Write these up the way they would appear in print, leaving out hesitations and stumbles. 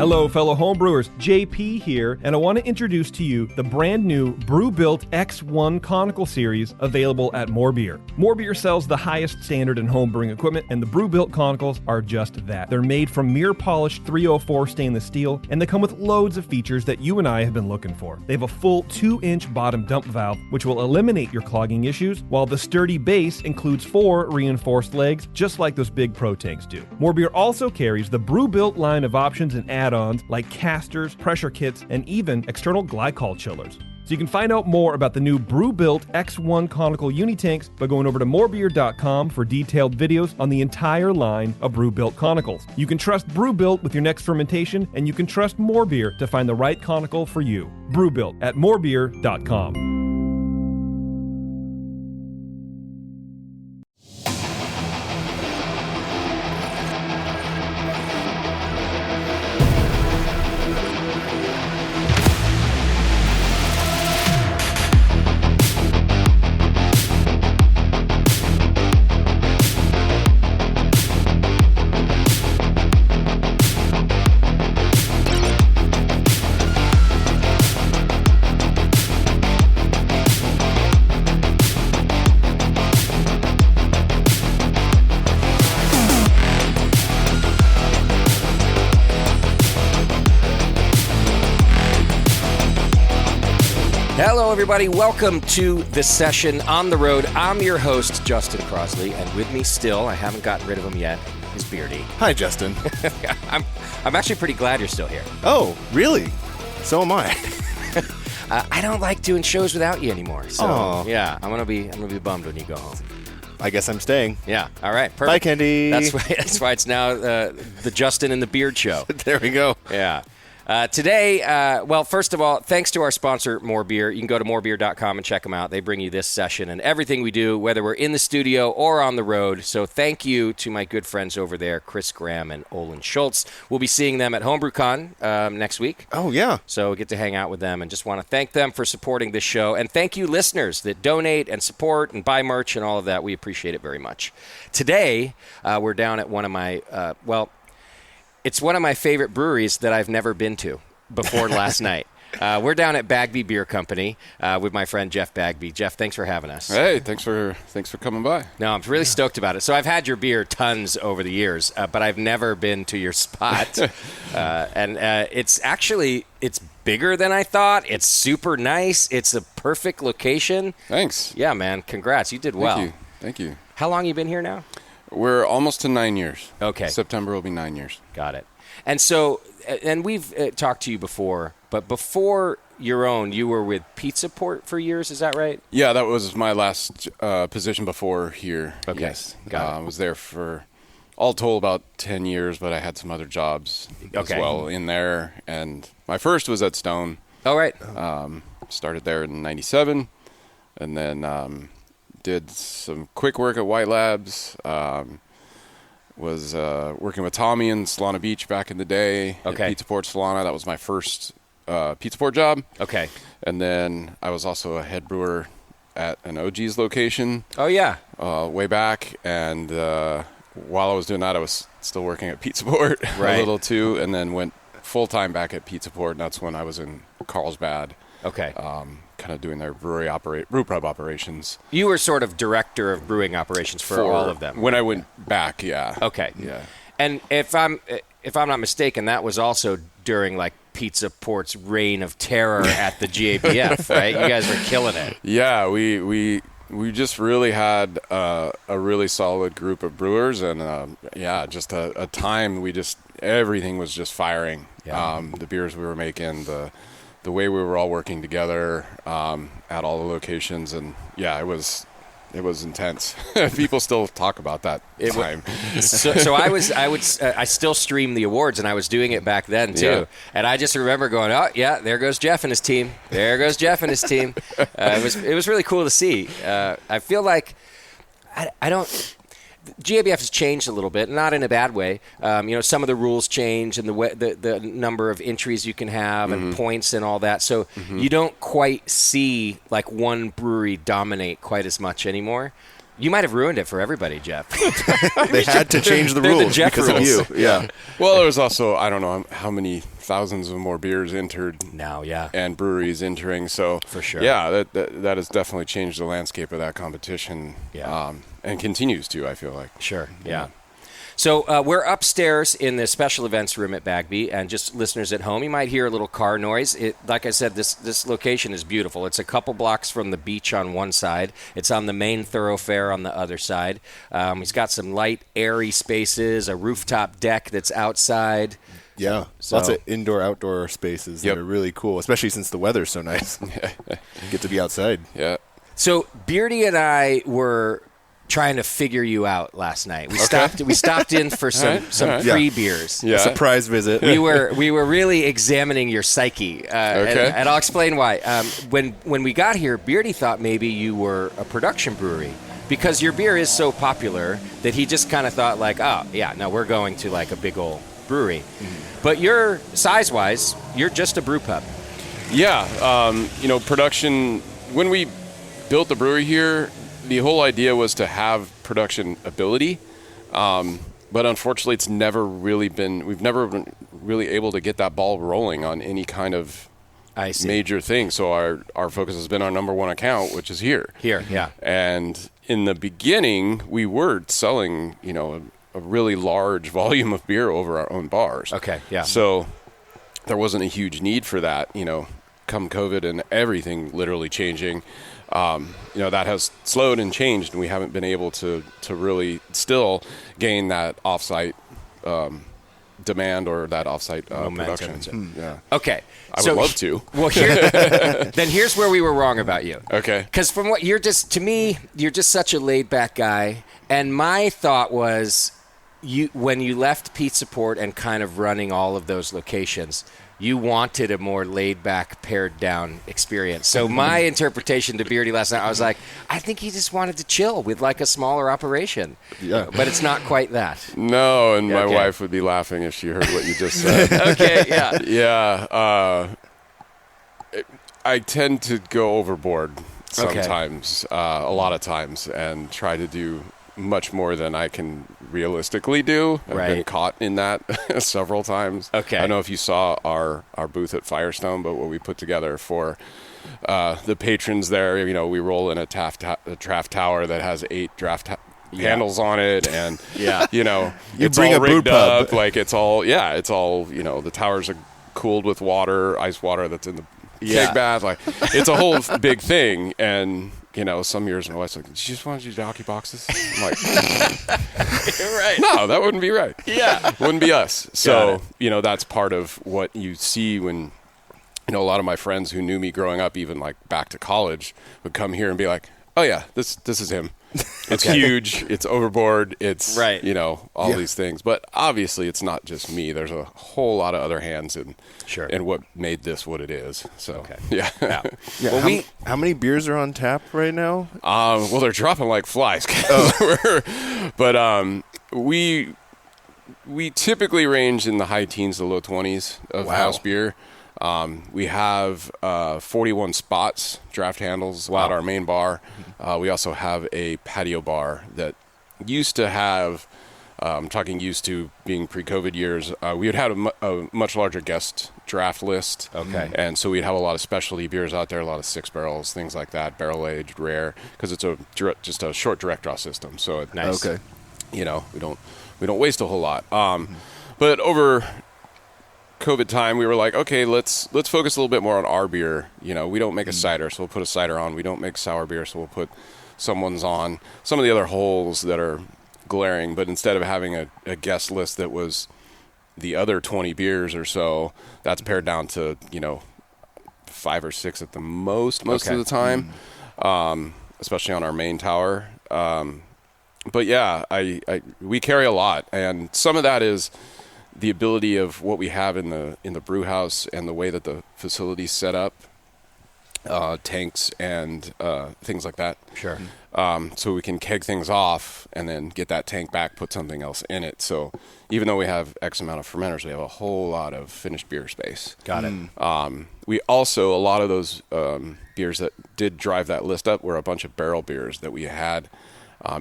Hello, fellow homebrewers. JP here, and I want to introduce to you the brand new Brew-Built X1 Conical Series available at More Beer. More Beer sells the highest standard in homebrewing equipment, and the Brew-Built Conicals are just that. They're made from mirror-polished 304 stainless steel, and they come with loads of features that you and I have been looking for. They have a full 2-inch bottom dump valve, which will eliminate your clogging issues, while the sturdy base includes 4 reinforced legs, just like those big Pro tanks do. More Beer also carries the Brew-Built line of options and add-ons like casters, pressure kits, and even external glycol chillers. So you can find out more about the new Brew-Built X1 Conical Unitanks by going over to morebeer.com for detailed videos on the entire line of Brew-Built Conicals. You can trust Brew-Built with your next fermentation, and you can trust More Beer to find the right conical for you. Brew-Built at morebeer.com. Hello, everybody. Welcome to the session on the road. I'm your host, Justin Crosley, and with me still, I haven't gotten rid of him yet, is Beardy. Hi, Justin. I'm actually pretty glad you're still here. Oh, really? So am I. I don't like doing shows without you anymore. So yeah, I'm gonna be bummed when you go home. I guess I'm staying. Yeah. All right. Perfect. Bye, Candy. That's why it's now the Justin and the Beard Show. There we go. Yeah. Today, well, first of all, thanks to our sponsor, More Beer. You can go to morebeer.com and check them out. They bring you this session and everything we do, whether we're in the studio or on the road. So thank you to my good friends over there, Chris Graham and Olin Schultz. We'll be seeing them at HomebrewCon next week. Oh, yeah. So we'll get to hang out with them and just want to thank them for supporting this show. And thank you, listeners, that donate and support and buy merch and all of that. We appreciate it very much. Today, we're down at one of my, it's one of my favorite breweries that I've never been to before last night. We're down at Bagby Beer Company with my friend Jeff Bagby. Jeff, thanks for having us. Hey, thanks for coming by. No, I'm really stoked about it. So I've had your beer tons over the years, but I've never been to your spot. And it's bigger than I thought. It's super nice. It's a perfect location. Thanks. Yeah, man. Congrats. You did well. Thank you. How long you been here now? We're almost to 9 years. Okay. September will be 9 years. Got it. And so, and we've talked to you before, but before your own, you were with Pizza Port for years, is that right? Yeah, that was my last position before here. Okay. Yes. Got it. I was there for, all told, about 10 years, but I had some other jobs as well in there. And my first was at Stone. Oh, right. Started there in 97, and then did some quick work at White Labs. Was working with Tommy in Solana Beach back in the day. Okay. At Pizza Port Solana. That was my first Pizza Port job. Okay. And then I was also a head brewer at an OG's location. Oh, yeah. Way back. And while I was doing that, I was still working at Pizza Port a little too, and then went full-time back at Pizza Port, and that's when I was in Carlsbad. Okay. Kind of doing their brew pub operations. You were sort of director of brewing operations for all of them. When I went back, yeah. Okay. Yeah. And if I'm not mistaken, that was also during like Pizza Port's reign of terror at the GABF, right? You guys were killing it. Yeah, we just really had a really solid group of brewers, and just a time everything was just firing. Yeah. The beers we were making, the way we were all working together at all the locations, and yeah, it was intense. People still talk about that time. So I still stream the awards, and I was doing it back then too. Yeah. And I just remember going, oh yeah, there goes Jeff and his team. There goes Jeff and his team. It was really cool to see. I feel like I don't. GABF has changed a little bit, not in a bad way. Some of the rules change and the number of entries you can have and points and all that. So you don't quite see like one brewery dominate quite as much anymore. You might have ruined it for everybody, Jeff. They had to change the They're the rules Jeff because rules. of you. Yeah. Well, there was also, I don't know how many thousands of more beers entered Now, yeah. and breweries entering. So For sure. Yeah, that has definitely changed the landscape of that competition. Yeah. And continues to, I feel like. Sure, yeah. So we're upstairs in the special events room at Bagby, and just listeners at home, you might hear a little car noise. Like I said, this location is beautiful. It's a couple blocks from the beach on one side. It's on the main thoroughfare on the other side. It's got some light, airy spaces, a rooftop deck that's outside. Yeah. So- Lots of indoor-outdoor spaces Yep. that are really cool, especially since the weather's so nice. You get to be outside. Yeah. So Beardy and I were trying to figure you out last night. We stopped in for some All right. free beers. Yeah. A surprise visit. We were really examining your psyche, and I'll explain why. When we got here, Beardy thought maybe you were a production brewery because your beer is so popular that he just kind of thought like, oh yeah, no, we're going to like a big old brewery. Mm-hmm. But you're size-wise, you're just a brew pub. Yeah, production. When we built the brewery here, the whole idea was to have production ability, but unfortunately, it's never really been. We've never been really able to get that ball rolling on any kind of I see. major thing. So our focus has been our number one account, which is here. Here, yeah. And in the beginning, we were selling, a really large volume of beer over our own bars. Okay, yeah. So there wasn't a huge need for that, come COVID and everything literally changing. That has slowed and changed, and we haven't been able to really still gain that offsite demand or that offsite production. Yeah. Okay. I would love to. Well, then here's where we were wrong about you. Okay. Because from what you're just such a laid back guy, and my thought was, when you left Pete Support and kind of running all of those locations, you wanted a more laid-back, pared-down experience. So my interpretation to Beardy last night, I was like, I think he just wanted to chill with like a smaller operation. Yeah. But it's not quite that. No, and my Okay. wife would be laughing if she heard what you just said. Okay, yeah. Yeah. I tend to go overboard sometimes, a lot of times, and try to do much more than I can realistically do. I've been Right. caught in that several times. Okay. I don't know if you saw our booth at Firestone, but what we put together for the patrons there, we roll in a draft tower that has 8 draft handles on it, and Yeah. it's bring all a brew rigged pub. up, like it's all the towers are cooled with water, ice water that's in the keg bath, like it's a whole big thing. And some years my wife's like, "Did you just want to do hockey boxes?" I'm like, You're right. "No, that wouldn't be right. Yeah. Wouldn't be us." So that's part of what you see when a lot of my friends who knew me growing up, even like back to college, would come here and be like, "Oh yeah, this is him. It's huge. It's overboard. It's Right. all these things." But obviously, it's not just me. There's a whole lot of other hands in Sure. in what made this what it is. So Okay. yeah. Yeah. Yeah, Well, how many beers are on tap right now? Well, they're dropping like flies. But we typically range in the high teens to low 20s of house beer. We have 41 spots, draft handles at our main bar. We also have a patio bar that used to have, I'm talking used to being pre-COVID years, we would have a much larger guest draft list. Okay. And so we'd have a lot of specialty beers out there, a lot of 6 barrels, things like that, barrel-aged, rare, because it's just a short direct draw system. So Nice. Okay. we don't waste a whole lot. But over COVID time, we were like, okay, let's focus a little bit more on our beer. We don't make a cider, so we'll put a cider on. We don't make sour beer, so we'll put someone's on. Some of the other holes that are glaring, but instead of having a guest list that was the other 20 beers or so, that's pared down to 5 or 6 at the most of the time, especially on our main tower. But yeah, we carry a lot, and some of that is the ability of what we have in the brew house and the way that the facility's set up, tanks and things like that. Sure. So we can keg things off and then get that tank back, put something else in it. So even though we have X amount of fermenters, we have a whole lot of finished beer space. Got it. We also, a lot of those beers that did drive that list up were a bunch of barrel beers that we had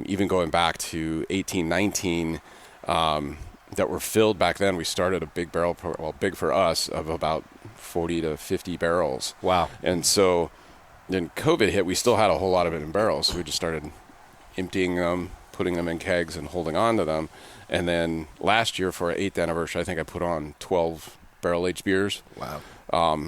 even going back to 18, 19, that were filled back then. We started a big barrel, big for us, of about 40 to 50 barrels. Wow. And so then COVID hit, we still had a whole lot of it in barrels. So we just started emptying them, putting them in kegs and holding on to them. And then last year for our 8th anniversary, I think I put on 12 barrel-aged beers. Wow.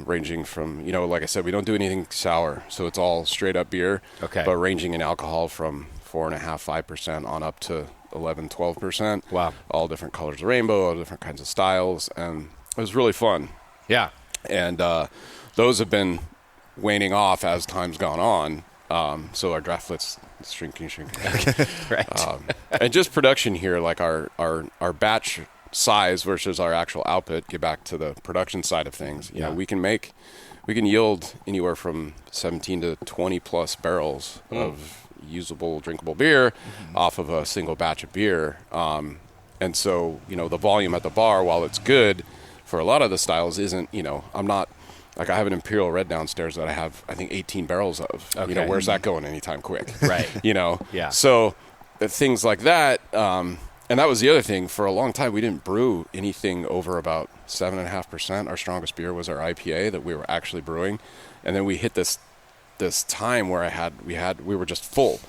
Ranging from, like I said, we don't do anything sour. So it's all straight-up beer. Okay. But ranging in alcohol from 4.5%, 5% on up to 11, 12%. Wow. All different colors of rainbow, all different kinds of styles. And it was really fun. Yeah. And those have been waning off as time's gone on. So our draft split's shrinking. Right. And just production here, like our batch size versus our actual output, get back to the production side of things. You know, we can yield anywhere from 17 to 20 plus barrels of usable, drinkable beer off of a single batch of beer. And so, the volume at the bar, while it's good for a lot of the styles, isn't, I'm not, like I have an Imperial Red downstairs that I have, I think, 18 barrels of. Okay. Where's that going anytime quick? Right. Yeah. So things like that. And that was the other thing. For a long time, we didn't brew anything over about 7.5%. Our strongest beer was our IPA that we were actually brewing. And then we hit this time where we were just full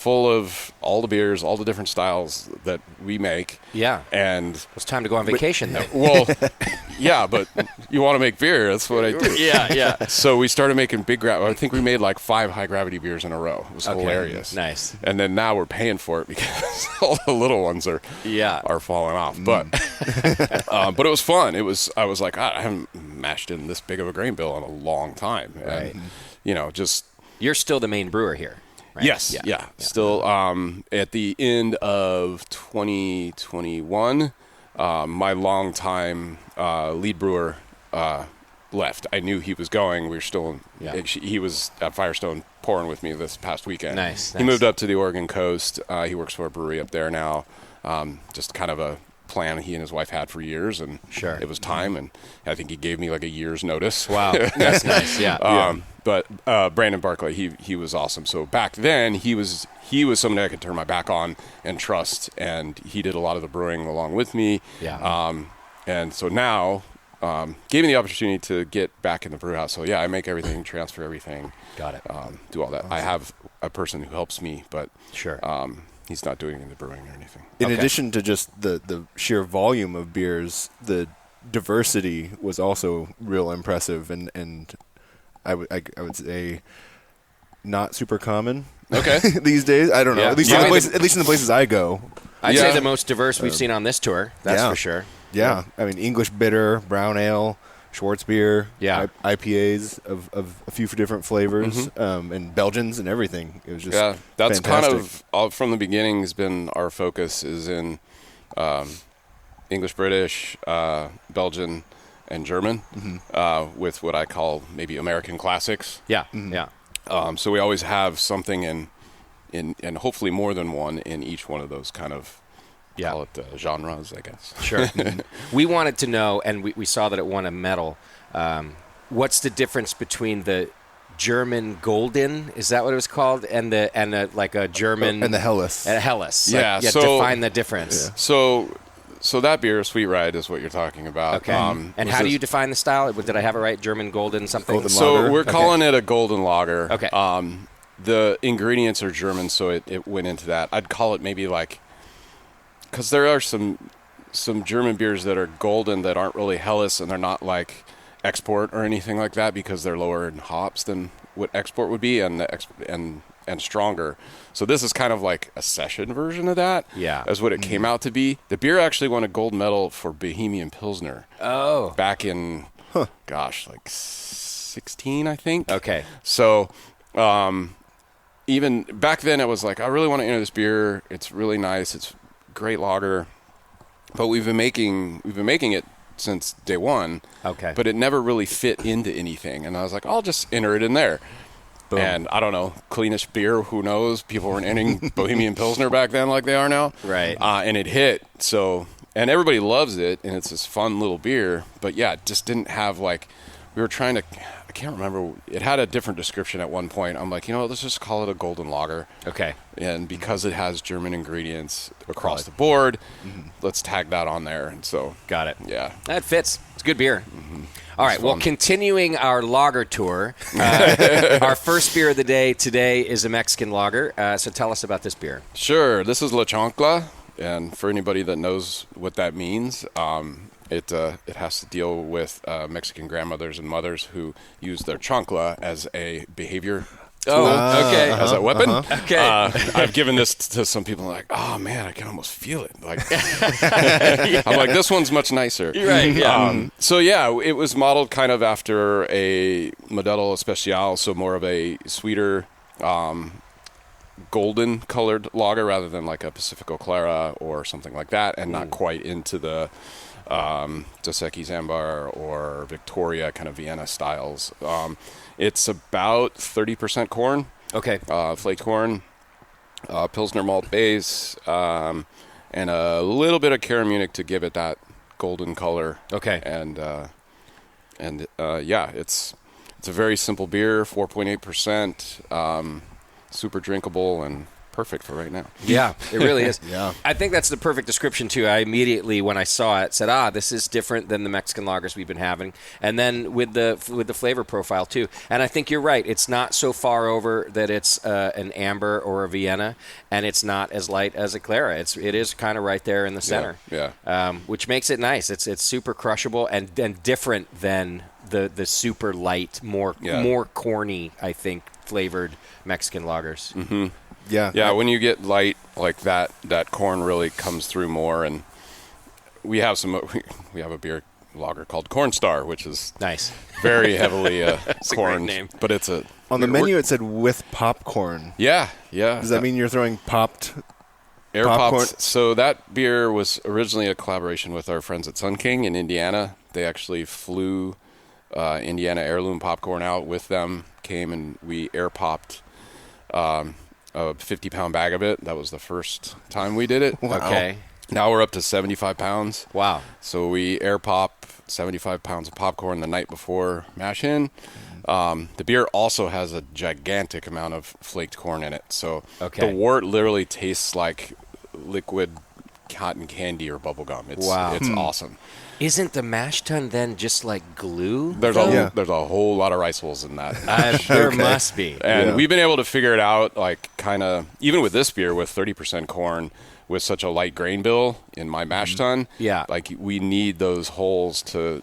of all the beers, all the different styles that we make. Yeah. And it was time to go on vacation, though. Well, yeah, but you want to make beer. That's what I do. Yeah. So we started making I think we made like 5 high-gravity beers in a row. It was hilarious. Nice. And then now we're paying for it because all the little ones are falling off. But but it was fun. I was like, I haven't mashed in this big of a grain bill in a long time. Right. And, just... You're still the main brewer here. Right? Yes, yeah. Still, at the end of 2021, my longtime lead brewer left. I knew he was going. We were still, he was at Firestone pouring with me this past weekend. Nice. He moved up to the Oregon coast. He works for a brewery up there now. Just kind of a plan he and his wife had for years, and it was time, and I think he gave me like a year's notice. Wow, that's nice. Yeah. But Brandon Barclay, he was awesome. So back then he was somebody I could turn my back on and trust, and he did a lot of the brewing along with me. Yeah. And so now gave me the opportunity to get back in the brew house. So I make everything, transfer everything. Got it. Do all that. Awesome. I have a person who helps me, but he's not doing any of the brewing or anything. In addition to just the sheer volume of beers, the diversity was also real impressive, and I would say not super common. Okay. These days, I don't know. At least in the places I go. I'd say the most diverse we've seen on this tour. That's for sure. Yeah. I mean, English bitter, brown ale, Schwarzbier, IPAs of a few different flavors, and Belgians and everything. It was just that's fantastic. kind of from the beginning has been our focus is in English, British, Belgian, and German, with what I call maybe American classics. Yeah, So we always have something in and hopefully more than one in each one of those kind of call it genres, I guess. Sure. We wanted to know, and we saw that it won a medal. What's the difference between the German Golden? Is that what it was called? And the like a German and the Helles. And a Helles. Yeah. Like, so define the difference. Yeah. So that beer, Sweet Ride, is what you're talking about. Okay. And how do you define the style? Did I have it right? German Golden something? Golden so lager. We're calling it a golden lager. Okay. The ingredients are German, so it went into that. I'd call it maybe like, because there are some German beers that are golden that aren't really Helles, and they're not like export or anything like that because they're lower in hops than what export would be, and stronger. So this is kind of like a session version of that. Yeah. As what it came out to be. The beer actually won a gold medal for Bohemian Pilsner. Oh. Back in, like 16, I think. Okay. So, even back then, I was like, I really want to enter this beer. It's really nice. It's great lager, but we've been making it since day one. Okay. But it never really fit into anything, and I was like, I'll just enter it in there. Boom. And I don't know, cleanish beer, who knows? People weren't entering Bohemian Pilsner back then like they are now. Right. And it hit. So, and everybody loves it, and it's this fun little beer. But yeah, it just didn't have like we were trying to, I can't remember, it had a different description at one point. I'm like, let's just call it a golden lager. Okay. And because it has German ingredients across the board, let's tag that on there. And so, got it. Yeah. That fits. It's good beer. All right, well, continuing our lager tour, our first beer of the day today is a Mexican lager. So tell us about this beer. Sure. This is La Chancla. And for anybody that knows what that means, it has to deal with Mexican grandmothers and mothers who use their chancla as a behavior tool, as a weapon. Okay. I've given this to some people like, oh man, I can almost feel it. Like, I'm like, this one's much nicer. Right. Yeah. So yeah, it was modeled kind of after a Modelo Especial, so more of a sweeter, golden colored lager rather than like a Pacifico Clara or something like that, and not quite into the Dos Equis Ambar or Victoria kind of Vienna styles. It's about 30% corn. Okay. Flaked corn, Pilsner malt base, and a little bit of Caramunic to give it that golden color. Okay. And yeah, it's a very simple beer, 4.8%, super drinkable and perfect for right now. Yeah, it really is. Yeah. I think that's the perfect description, too. I immediately, when I saw it, said, this is different than the Mexican lagers we've been having. And then with the flavor profile, too. And I think you're right. It's not so far over that it's an amber or a Vienna, and it's not as light as a Clara. It is kind of right there in the center. Yeah. Which makes it nice. It's super crushable and different than the super light, more corny, I think, flavored Mexican lagers. Mm-hmm. Yeah. When you get light like that corn really comes through more. And we have we have a beer lager called Corn Star, which is nice, very heavily corn name. But it's on the menu. It said with popcorn. Yeah. Does that mean you're throwing popped air popcorn? popped? So that beer was originally a collaboration with our friends at Sun King in Indiana. They actually flew Indiana heirloom popcorn out with them. Came and we air popped a 50-pound bag of it. That was the first time we did it. Wow. Okay. Now we're up to 75 pounds. Wow. So we air pop 75 pounds of popcorn the night before mash in. The beer also has a gigantic amount of flaked corn in it. So the wort literally tastes like liquid cotton candy or bubble gum. It's awesome. Isn't the mash tun then just like glue? There's a whole lot of rice holes in that. There must be. And we've been able to figure it out, like kind of, even with this beer with 30% corn, with such a light grain bill in my mash tun. Yeah. Like we need those holes to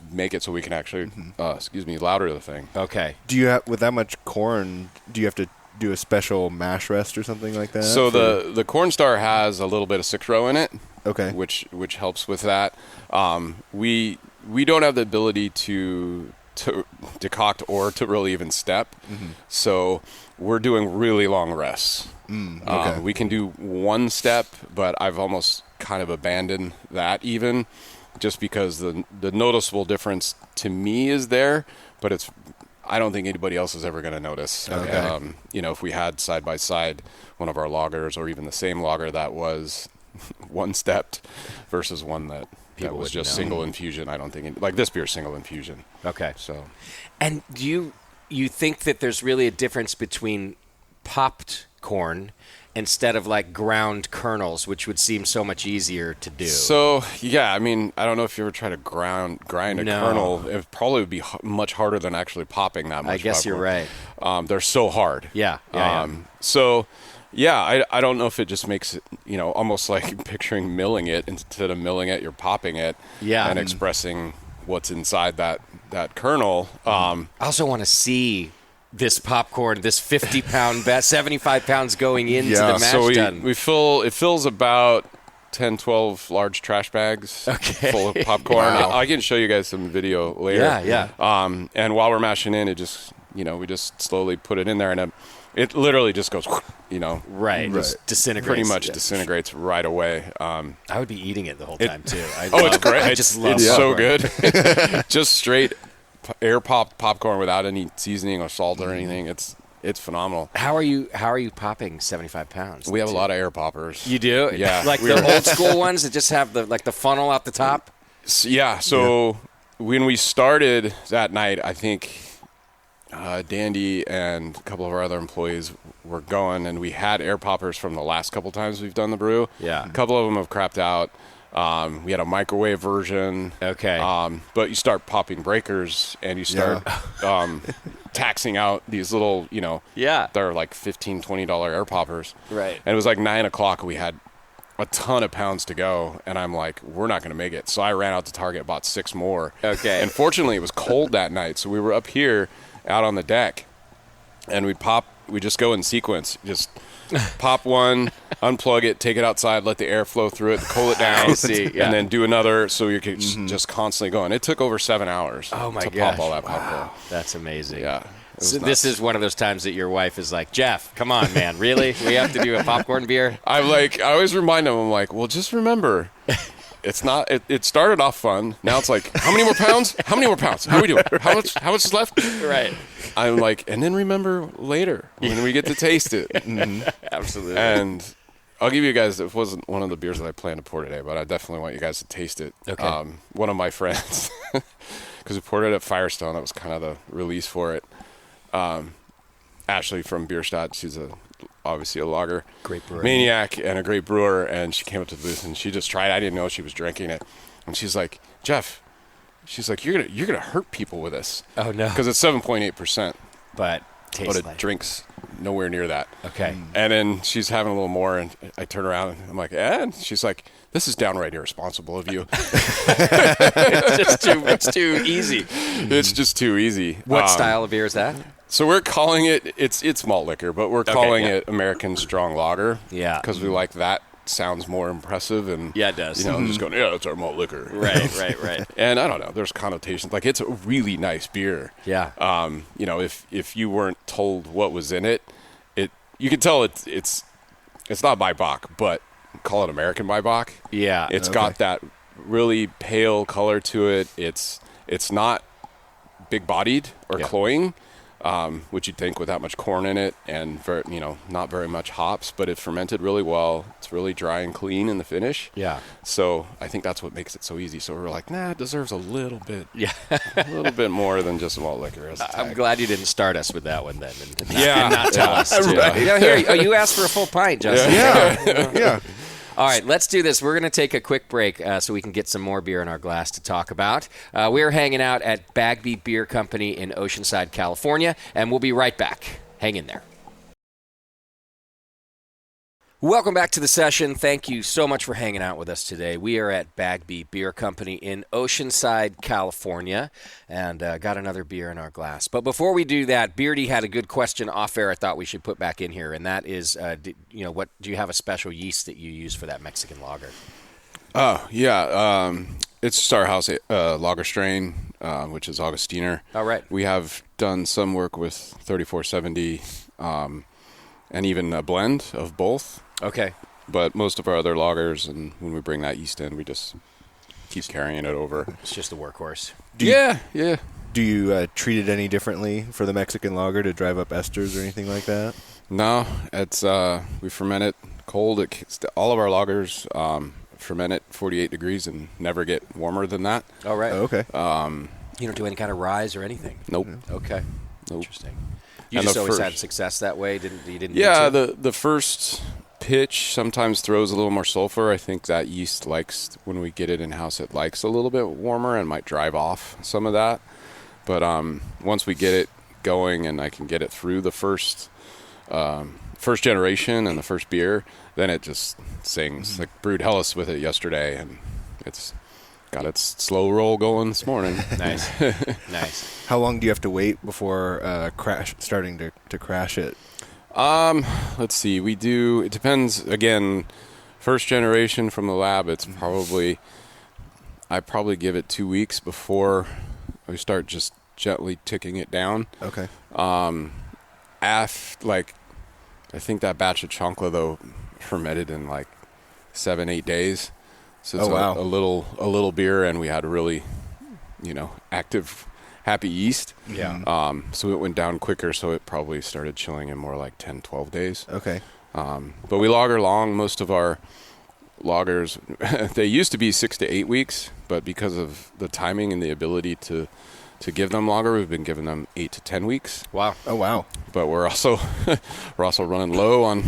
make it so we can actually, louder the thing. Okay. Do you have, with that much corn, do you have to do a special mash rest or something like that? So the Corn Star has a little bit of 6-row in it. Okay. Which helps with that. We don't have the ability to decoct or to really even step. Mm-hmm. So we're doing really long rests. Okay. We can do one step, but I've almost kind of abandoned that even just because the noticeable difference to me is there, but I don't think anybody else is ever going to notice. Okay. If we had side by side one of our loggers or even the same logger that was one stepped versus one that was just single infusion, I don't think like this beer's single infusion. Okay. So, and do you think that there's really a difference between popped corn instead of like ground kernels, which would seem so much easier to do? So yeah, I mean, I don't know if you ever try to grind a kernel. It probably would be much harder than actually popping that much. I guess popcorn. You're right. They're so hard. Yeah. So. Yeah, I don't know if it just makes it, almost like picturing milling it instead of milling it, you're popping it and expressing what's inside that kernel. I also want to see this popcorn, this 50-pound, 75 pounds going into the mash tun. So it fills about 10, 12 large trash bags full of popcorn. Wow. I can show you guys some video later. Yeah. And while we're mashing in, it just, we just slowly put it in there and it literally just goes, right. Just disintegrates. Pretty much disintegrates right away. I would be eating it the whole time too. It's great. I just love it's so popcorn. good. Just straight air popped popcorn without any seasoning or salt or anything. It's phenomenal. How are you popping 75 pounds? We have a lot of air poppers. You do? Yeah. Like the old school ones that just have the funnel out the top? Yeah. So when we started that night, I think Dandy and a couple of our other employees were going, and we had air poppers from the last couple times we've done the brew. Yeah. A couple of them have crapped out. We had a microwave version. Okay. But you start popping breakers, and you start taxing out these little, they're like $15, $20 air poppers. Right. And it was like 9 o'clock. We had a ton of pounds to go, and I'm like, we're not going to make it. So I ran out to Target, bought 6 more. Okay. And fortunately, it was cold that night, so we were up here out on the deck, and we just go in sequence. Just pop one, unplug it, take it outside, let the air flow through it, cool it down, I see, yeah. and then do another, so you could just constantly going. It took over 7 hours Oh my to gosh. pop all that popcorn. Wow. That's amazing. Yeah. So this is one of those times that your wife is like, Jeff, come on, man, really? We have to do a popcorn beer? I always remind them, I'm like, well, just remember, it's not. It started off fun. Now it's like, how many more pounds? How many more pounds? How are we doing? How much is left? Right. I'm like, and then remember later when we get to taste it. Absolutely. And I'll give you guys. It wasn't one of the beers that I planned to pour today, but I definitely want you guys to taste it. Okay. One of my friends, because we poured it at Firestone. That was kind of the release for it. Ashley from Bierstadt. She's obviously a lager Great brewer. maniac and a great brewer, and she came up to the booth and she just tried. I didn't know she was drinking it, and she's like, Jeff, she's like, you're gonna hurt people with this. Oh no. Because it's 7.8%, But tastes but it like. drinks nowhere near that. Okay. And then she's having a little more, and I turn around and I'm like, and she's like, this is downright irresponsible of you. It's too easy. It's just too easy. What style of beer is that? So we're calling it, it's malt liquor, but we're calling yeah. it American Strong Lager. Yeah. Because we like that. Sounds more impressive. And Yeah, it does. I'm just going, yeah, it's our malt liquor. Right. And I don't know, there's connotations. Like, it's a really nice beer. Yeah. If you weren't told what was in it, you can tell it's not by Bach, but call it American by Bach. Yeah. It's got that really pale color to it. It's not big-bodied or cloying, which you'd think with that much corn in it and not very much hops, but it fermented really well. It's really dry and clean in the finish. Yeah. So I think that's what makes it so easy. So we're like, it deserves a little bit, Yeah. a little bit more than just malt liquor. As a tag. I'm glad you didn't start us with that one then. And Yeah. not tell us. Right. Here, you asked for a full pint, Justin. Yeah. All right, let's do this. We're going to take a quick break so we can get some more beer in our glass to talk about. We're hanging out at Bagby Beer Company in Oceanside, California, and we'll be right back. Hang in there. Welcome back to the session. Thank you so much for hanging out with us today. We are at Bagby Beer Company in Oceanside, California, and got another beer in our glass. But before we do that, Beardy had a good question off air I thought we should put back in here, and that is, do you have a special yeast that you use for that Mexican lager? Oh, yeah. It's just our house lager strain, which is Augustiner. All right. We have done some work with 3470 and even a blend of both. Okay. But most of our other lagers, and when we bring that yeast in, we just keep carrying it over. It's just a workhorse. Yeah. Do you treat it any differently for the Mexican lager to drive up esters or anything like that? No, it's we ferment it cold. All of our lagers ferment at 48 degrees and never get warmer than that. All right. Oh, okay. You don't do any kind of rise or anything? Nope. Okay. Nope. Interesting. You And just the always first- had success that way? You didn't Yeah, need to? the first pitch sometimes throws a little more sulfur. I think that yeast likes, when we get it in-house, it likes a little bit warmer and might drive off some of that. But once we get it going and I can get it through the first generation and the first beer, then it just sings. Like, brewed Hellas with it yesterday, and it's got its slow roll going this morning. Nice. Nice. How long do you have to wait before starting to crash it? Let's see. It depends. Again, first generation from the lab, it's I probably give it 2 weeks before we start just gently ticking it down. Okay. I think that batch of Chancla, though, fermented in 7-8 days. So it's wow. a little beer, and we had a really, active, happy yeast. Yeah. So it went down quicker, so it probably started chilling in more like 10, 12 days. Okay. But we lager long. Most of our lagers, they used to be 6 to 8 weeks, but because of the timing and the ability to give them longer, we've been giving them 8 to 10 weeks. Wow. Oh, wow. But we're also running low on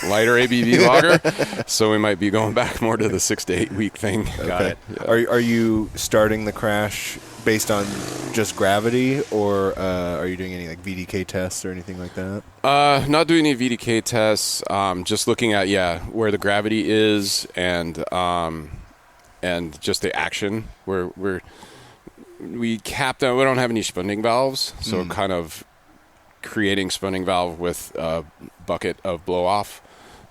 lighter ABV lager, so we might be going back more to the 6 to 8 week thing. Got it. Yeah. Are you starting the crash based on just gravity, or are you doing any like VDK tests or anything like that? Not doing any VDK tests. Just looking at where the gravity is and just the action. We cap them. We don't have any spunding valves, so kind of creating spunding valve with a bucket of blow off.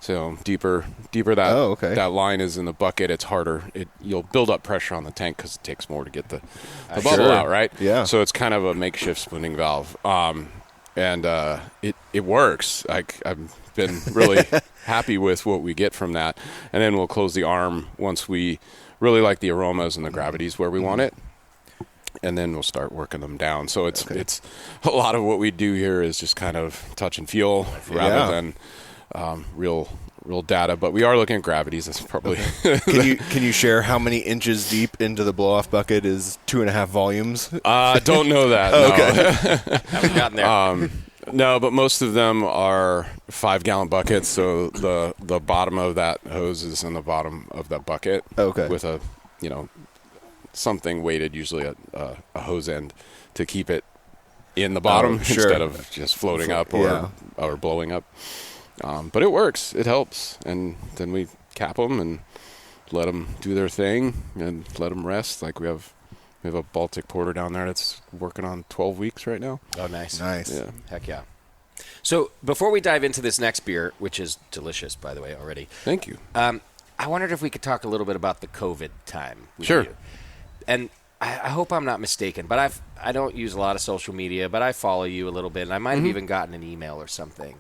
So deeper that line is in the bucket, it's harder. You'll build up pressure on the tank because it takes more to get the bubble out, right? Yeah. So it's kind of a makeshift spunding valve, and it works. I've been really happy with what we get from that. And then we'll close the arm once we really like the aromas and the gravities where we want it. And then we'll start working them down. So it's a lot of what we do here is just kind of touch and feel rather than real data. But we are looking at gravities. That's probably Can you share how many inches deep into the blow off bucket is 2.5 volumes? Don't know that. Okay. Haven't gotten there. No, but most of them are 5-gallon buckets. So the bottom of that hose is in the bottom of that bucket. Okay. With a something weighted, usually a hose end, to keep it in the bottom instead of just floating up or blowing up. But it works. It helps. And then we cap them and let them do their thing and let them rest. Like we have a Baltic porter down there that's working on 12 weeks right now. Oh, nice. Nice. Yeah. Heck yeah. So before we dive into this next beer, which is delicious, by the way, already. Thank you. I wondered if we could talk a little bit about the COVID time with Sure. you. And I hope I'm not mistaken, but I don't use a lot of social media, but I follow you a little bit, and I might have even gotten an email or something.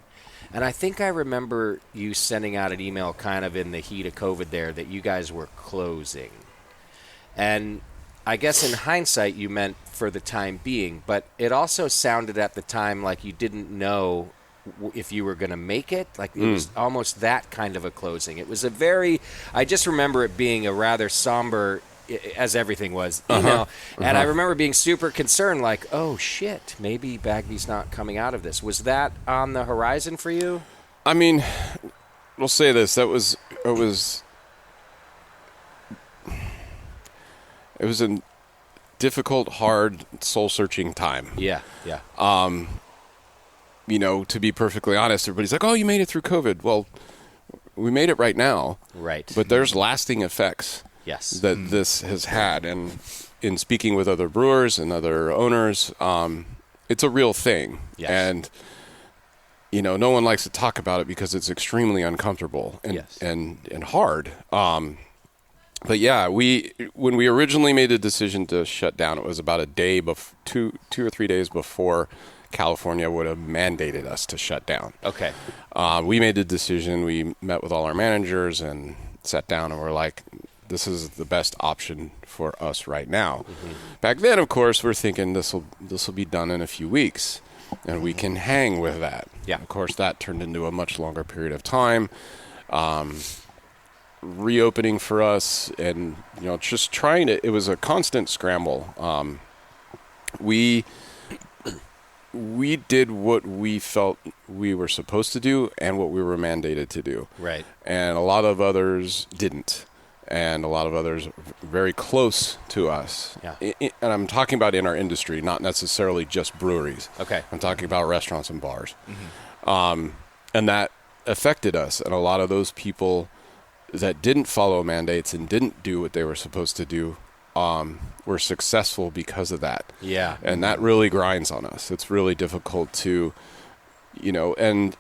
And I think I remember you sending out an email kind of in the heat of COVID there that you guys were closing. And I guess in hindsight you meant for the time being, but it also sounded at the time like you didn't know if you were going to make it. Like it was almost that kind of a closing. It was I just remember it being a rather somber, as everything was, email. And I remember being super concerned, like, oh, shit, maybe Bagby's not coming out of this. Was that on the horizon for you? I mean, we'll say this. It was a difficult, hard, soul-searching time. Yeah. To be perfectly honest, everybody's like, oh, you made it through COVID. Well, we made it right now. Right. But there's lasting effects. Yes. That this has had. And in speaking with other brewers and other owners, it's a real thing. Yes. And, no one likes to talk about it because it's extremely uncomfortable and hard. But yeah, when we originally made the decision to shut down, it was about a day, 2 or 3 days before California would have mandated us to shut down. Okay. We made the decision. We met with all our managers and sat down and we're like, this is the best option for us right now. Back then, of course, we're thinking this will be done in a few weeks, and we can hang with that. Yeah. Of course, that turned into a much longer period of time. Reopening for us, and just trying to. It was a constant scramble. We did what we felt we were supposed to do and what we were mandated to do. Right. And a lot of others didn't. And a lot of others very close to us. Yeah. And I'm talking about in our industry, not necessarily just breweries. Okay. I'm talking about restaurants and bars. And that affected us. And a lot of those people that didn't follow mandates and didn't do what they were supposed to do were successful because of that. Yeah. And that really grinds on us. It's really difficult to, and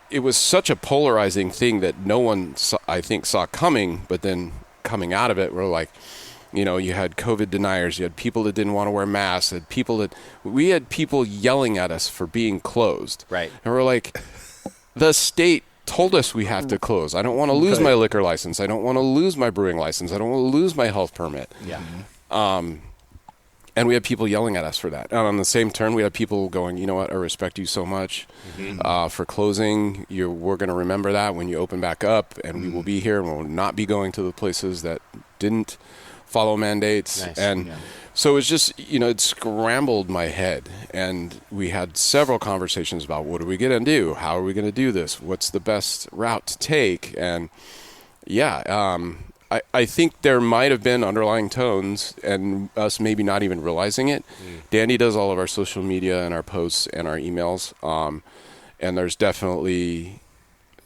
it was such a polarizing thing that no one, I think, saw coming, but then coming out of it, we're like, you had COVID deniers, you had people that didn't want to wear masks, we had people yelling at us for being closed. Right. And we're like, the state told us we have to close. I don't want to lose my liquor license. I don't want to lose my brewing license. I don't want to lose my health permit. Yeah. And we had people yelling at us for that. And on the same turn, we had people going, you know what, I respect you so much for closing. We're going to remember that when you open back up, and we will be here, and we'll not be going to the places that didn't follow mandates. Nice. And so it was just, it scrambled my head. And we had several conversations about what are we going to do? How are we going to do this? What's the best route to take? And I think there might have been underlying tones and us maybe not even realizing it. Dandy does all of our social media and our posts and our emails. And there's definitely,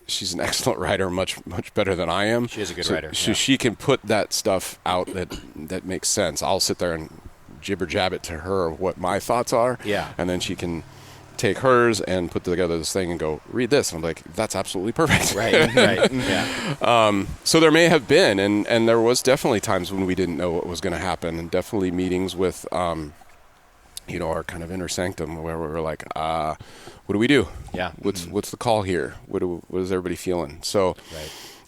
she's an excellent writer, much better than I am. She is a good writer. So she can put that stuff out that makes sense. I'll sit there and jibber jab it to her what my thoughts are. Yeah. And then she can take hers and put together this thing and go, read this. And I'm like, that's absolutely perfect. Right. Yeah. So there may have been, and there was definitely times when we didn't know what was going to happen, and definitely meetings with, our kind of inner sanctum where we were like, what do we do? Yeah. What's the call here? What is everybody feeling? So,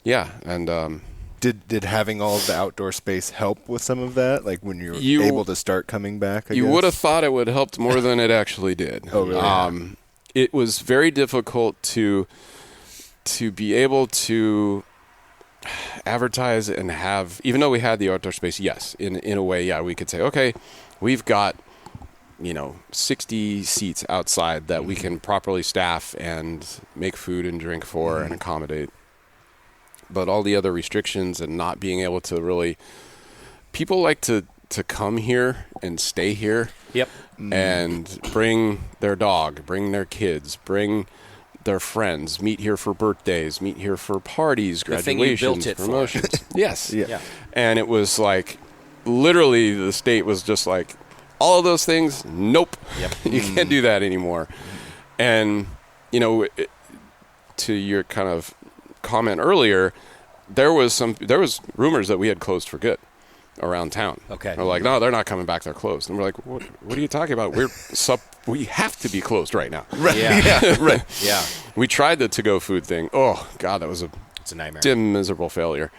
yeah. And, Did having all of the outdoor space help with some of that? Like when you're able to start coming back, I you guess? would have thought it would have helped more than it actually did. Oh, really? It was very difficult to be able to advertise and have, even though we had the outdoor space, yes, in a way, yeah, we could say, okay, we've got 60 seats outside that we can properly staff and make food and drink for and accommodate. But all the other restrictions and not being able to really, people like to come here and stay here. Yep. And bring their dog, bring their kids, bring their friends, meet here for birthdays, meet here for parties, The thing you built graduations, it for. promotions. Yes. Yeah. And it was like, literally the state was just like, all of those things, nope. Yep. You can't do that anymore. And, to your kind of comment earlier, there was rumors that we had closed for good around town. Okay. We're like, no, they're not coming back. They're closed. And we're like, what are you talking about? We have to be closed right now. Right. Yeah. Right. Yeah. We tried the to-go food thing. Oh God, that was It's a nightmare. dim, miserable failure.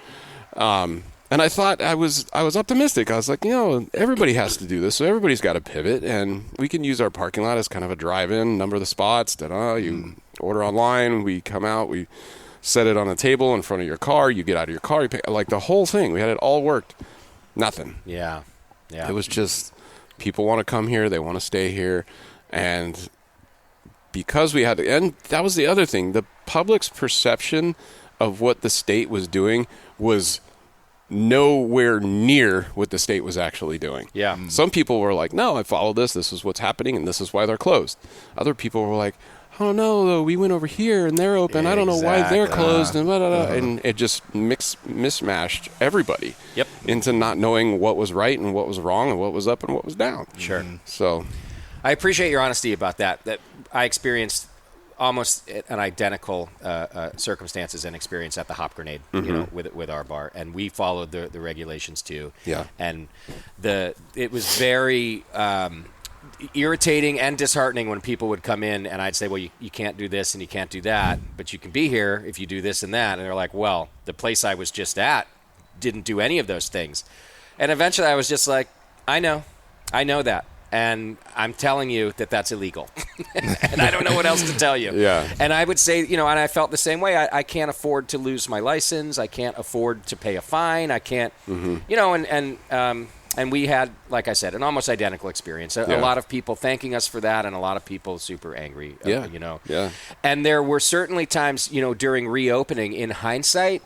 And I thought I was optimistic. I was like, everybody has to do this, so everybody's got to pivot, and we can use our parking lot as kind of a drive-in, number the spots. You order online, we come out, we set it on a table in front of your car, you get out of your car, you pick, like the whole thing. We had it all worked. Nothing. Yeah. Yeah. It was just people want to come here, they want to stay here, and because we had to, and that was the other thing, the public's perception of what the state was doing was nowhere near what the state was actually doing. Yeah. Some people were like, no, I followed this is what's happening, and this is why they're closed. Other people were like, oh no, we went over here and they're open. I don't know why they're closed, and blah, blah, blah. And it just mismatched everybody into not knowing what was right and what was wrong and what was up and what was down. Sure. So I appreciate your honesty about that. That I experienced almost an identical circumstances and experience at the Hop Grenade, with our bar, and we followed the regulations too. Yeah. And it was very irritating and disheartening when people would come in and I'd say, well, you can't do this and you can't do that, but you can be here if you do this and that. And they're like, well, the place I was just at didn't do any of those things. And eventually I was just like, I know that. And I'm telling you that that's illegal. And I don't know what else to tell you. Yeah. And I would say, and I felt the same way. I can't afford to lose my license. I can't afford to pay a fine. I can't, and we had, like I said, an almost identical experience. A lot of people thanking us for that, and a lot of people super angry. Yeah. And there were certainly times, during reopening, in hindsight,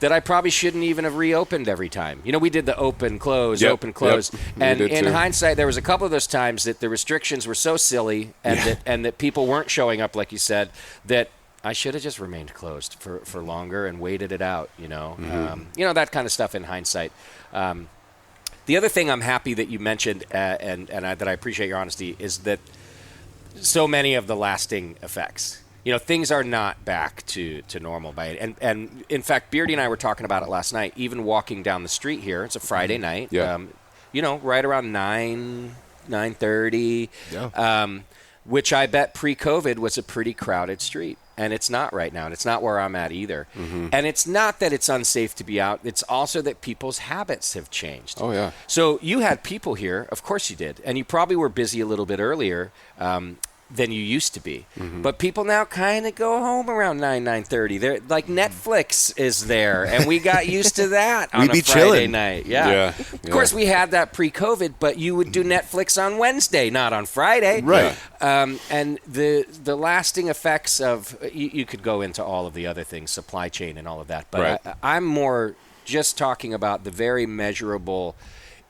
that I probably shouldn't even have reopened every time. We did the open, close. And in hindsight, there was a couple of those times that the restrictions were so silly and that people weren't showing up, like you said, that I should have just remained closed for longer and waited it out, that kind of stuff in hindsight. The other thing I'm happy that you mentioned, and that I appreciate your honesty, is that so many of the lasting effects. Things are not back to normal by it. And in fact, Beardy and I were talking about it last night, even walking down the street here. It's a Friday night, right around 9:30, which I bet pre-COVID was a pretty crowded street. And it's not right now, and it's not where I'm at either. Mm-hmm. And it's not that it's unsafe to be out. It's also that people's habits have changed. Oh, yeah. So you had people here. Of course you did. And you probably were busy a little bit earlier than you used to be. Mm-hmm. But people now kind of go home around 9:30. They're like, Netflix is there, and we got used to that on a Friday chilling. night. Yeah. Of course, we had that pre-COVID, but you would do Netflix on Wednesday, not on Friday. Right. And the lasting effects of, you could go into all of the other things, supply chain and all of that, but Right. I'm more just talking about the very measurable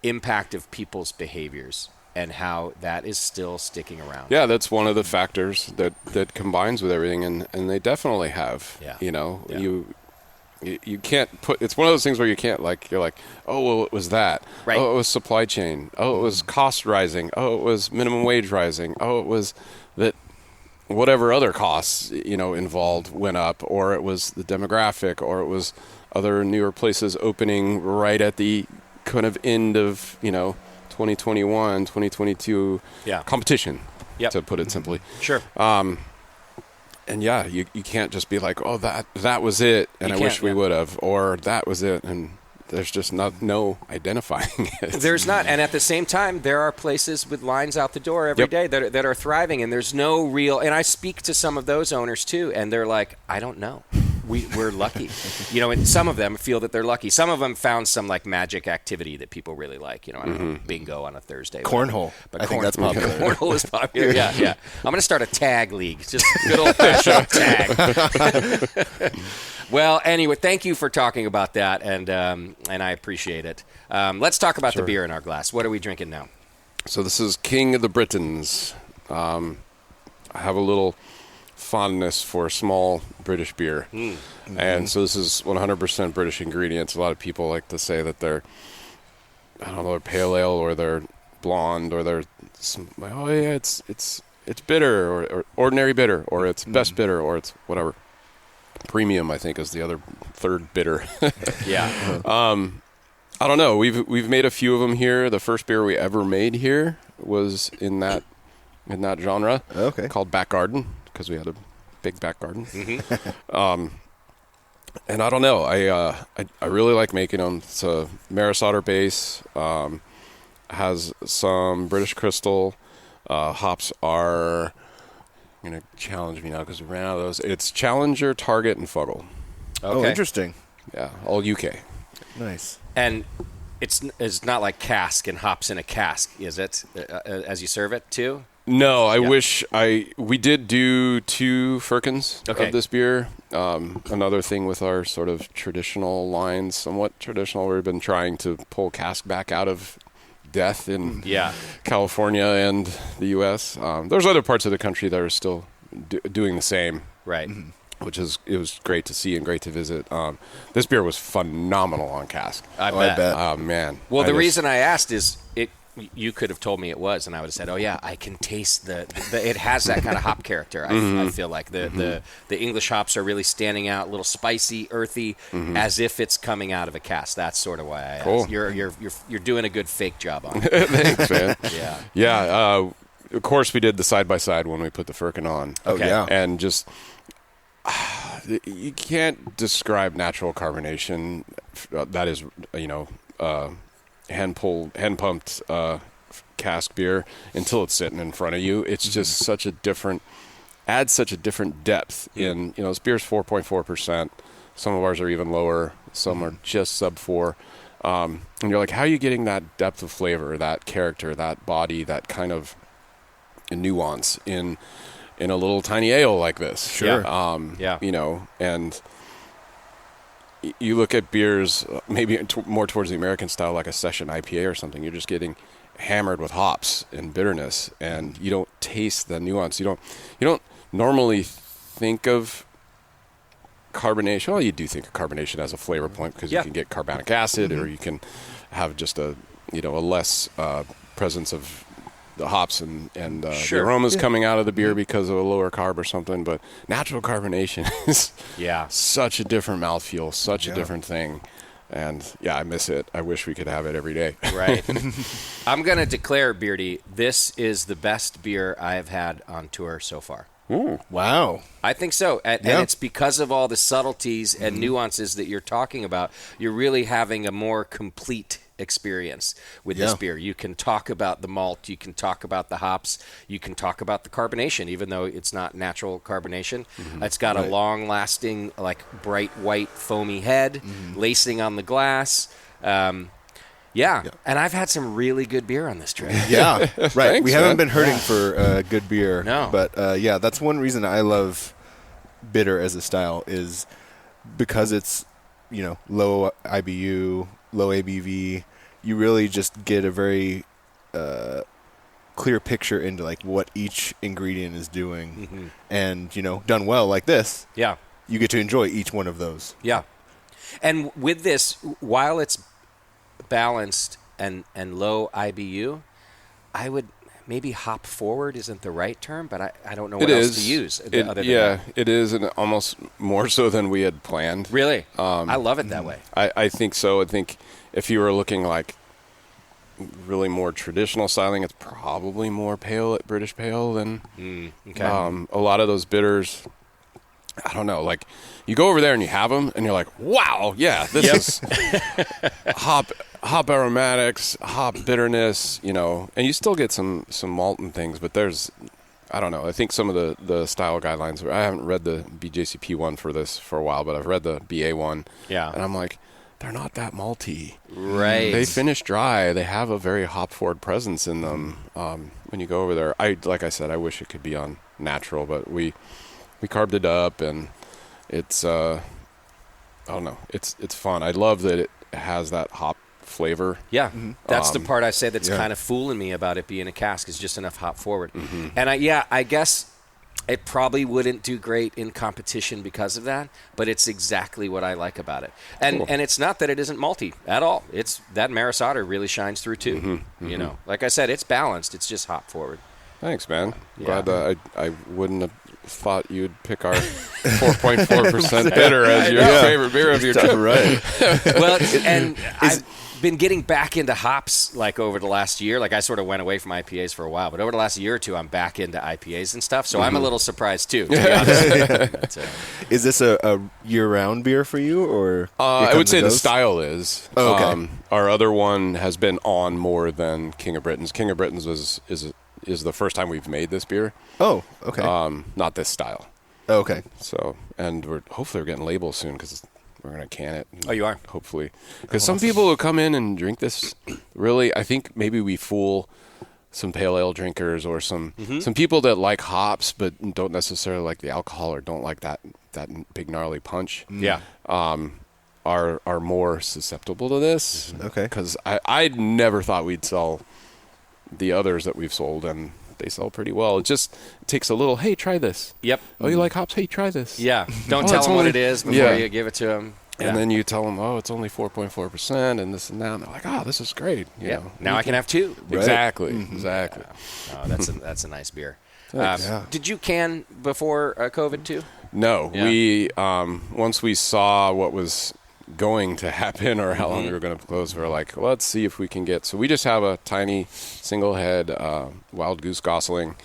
impact of people's behaviors and how that is still sticking around. Yeah, that's one of the factors that combines with everything, and they definitely have. Yeah. You know, Yeah. you can't put. It's one of those things where you're like, oh, well, it was that. Right. Oh, it was supply chain. Oh, it was cost rising. Oh, it was minimum wage rising. Oh, it was that whatever other costs involved went up, or it was the demographic, or it was other newer places opening right at the kind of end of 2021, 2022 competition, to put it simply. Sure. And yeah, you can't just be like, oh, that was it, and I wish we would have, or that was it, and there's just no identifying it. There's not, and at the same time, there are places with lines out the door every day that are thriving, and there's no real. And I speak to some of those owners too, and they're like, I don't know. We're lucky, and some of them feel that they're lucky. Some of them found some like magic activity that people really like, I don't know, bingo on a Thursday. Cornhole. I think that's popular. Cornhole is popular, yeah. I'm going to start a tag league, just good old-fashioned tag. Well, anyway, thank you for talking about that, and I appreciate it. Let's talk about the beer in our glass. What are we drinking now? So this is King of the Britons. I have a little fondness for small British beer. Mm-hmm. And so this is 100% British ingredients. A lot of people like to say that they're pale ale, or they're blonde, or they're it's bitter, or ordinary bitter, or it's best bitter, or it's whatever. Premium, I think, is the other third bitter. Yeah. I don't know. We've made a few of them here. The first beer we ever made here was in that genre. Okay. Called Back Garden, because we had a big back garden. Mm-hmm. And I don't know. I really like making them. It's a Maris Otter base. Has some British Crystal. Hops are... You're going to challenge me now because we ran out of those. It's Challenger, Target, and Fuggle. Okay. Oh, interesting. Yeah, all UK. Nice. And it's not like cask and hops in a cask, is it? As you serve it too? No, I wish we did do 2 firkins of this beer. Another thing with our sort of traditional lines, somewhat traditional, we've been trying to pull cask back out of death in California and the U.S. There's other parts of the country that are still doing the same. Right. It was great to see and great to visit. This beer was phenomenal on cask. I bet. Oh, man. Well, the reason I asked is you could have told me it was, and I would have said, "Oh yeah, I can taste the it has that kind of hop character." I feel like the English hops are really standing out, a little spicy, earthy, as if it's coming out of a cask. That's sort of why I asked. Cool. You're doing a good fake job on it. Thanks, man. Yeah. Of course, we did the side by side when we put the firkin on. Okay. Yeah. And just you can't describe natural carbonation. That is, hand pumped cask beer until it's sitting in front of you. It's just adds such a different depth in, this beer's 4.4%. Some of ours are even lower. Some are just sub 4. And you're like, how are you getting that depth of flavor, that character, that body, that kind of nuance in a little tiny ale like this? Sure. And you look at beers maybe more towards the American style, like a session IPA or something. You're just getting hammered with hops and bitterness, and you don't taste the nuance. You don't normally think of carbonation. Well, you do think of carbonation as a flavor point because you can get carbonic acid, or you can have just a less presence of the hops and the aromas coming out of the beer because of a lower carb or something. But natural carbonation is such a different mouthfeel, such a different thing. And I miss it. I wish we could have it every day. Right. I'm going to declare, Beardy, this is the best beer I have had on tour so far. Ooh. Wow. I think so. And it's because of all the subtleties and nuances that you're talking about. You're really having a more complete experience with this beer. You can talk about the malt, you can talk about the hops, you can talk about the carbonation, even though it's not natural carbonation. It's got a long-lasting, like bright white foamy head, lacing on the glass. Yeah, and I've had some really good beer on this trip. Yeah, right. Thanks, we haven't man. been hurting for good beer. No. But that's one reason I love bitter as a style is because it's, low IBU, low ABV. You really just get a very clear picture into like what each ingredient is doing. And, done well like this, you get to enjoy each one of those. Yeah. And with this, while it's balanced and low IBU, I would maybe hop forward isn't the right term, but I don't know what else to use. Other than that. It is, and almost more so than we had planned. Really? I love it that way. I think so. I think if you were looking like really more traditional styling, it's probably more pale at British Pale than a lot of those bitters. I don't know. Like you go over there and you have them, and you're like, "Wow, yeah, this is hop aromatics, hop bitterness." And you still get some malt and things, but I don't know. I think some of the style guidelines. I haven't read the BJCP one for this for a while, but I've read the BA one. Yeah, and I'm like, they're not that malty. Right. They finish dry. They have a very hop forward presence in them. When you go over there, like I said, I wish it could be on natural, but we carved it up, and it's I don't know. It's fun. I love that it has that hop flavor. Yeah, that's the part I say that's kind of fooling me about it being a cask is just enough hop forward. And I guess it probably wouldn't do great in competition because of that, but it's exactly what I like about it. And and it's not that it isn't malty at all. It's that Maris Otter really shines through too. Like I said, it's balanced. It's just hop forward. Thanks, man. Glad I wouldn't have thought you'd pick our 4.4% bitter as your favorite beer of your trip. Right. Well, and I've been getting back into hops like over the last year. Like I sort of went away from IPAs for a while, but over the last year or two, I'm back into IPAs and stuff. So I'm a little surprised too, to be honest. Is this a year-round beer for you, or I would say the style is. Oh, okay. Our other one has been on more than King of Britain's. King of Britain's is the first time we've made this beer. Oh, okay. Not this style. Oh, okay. So, and hopefully we're getting labels soon because we're going to can it. Oh, you are? Hopefully. Because some people who come in and drink this, really, I think maybe we fool some pale ale drinkers or some people that like hops but don't necessarily like the alcohol or don't like that big gnarly punch. Yeah. Are more susceptible to this. Okay. Because I never thought we'd sell the others that we've sold, and they sell pretty well. It takes a little, hey, try this. Yep. Oh, you like hops? Hey, try this. Yeah. Don't tell them what it is before you give it to them. And then you tell them, oh, it's only 4.4% and this and that. And they're like, oh, this is great. You know, now I can have two. Right? Exactly. Exactly. Oh, that's a nice beer. Did you can before COVID too? No. Yeah. We once we saw what was going to happen or how long we were going to close, we were like, let's see if we can get. So we just have a tiny single head wild goose Gosling.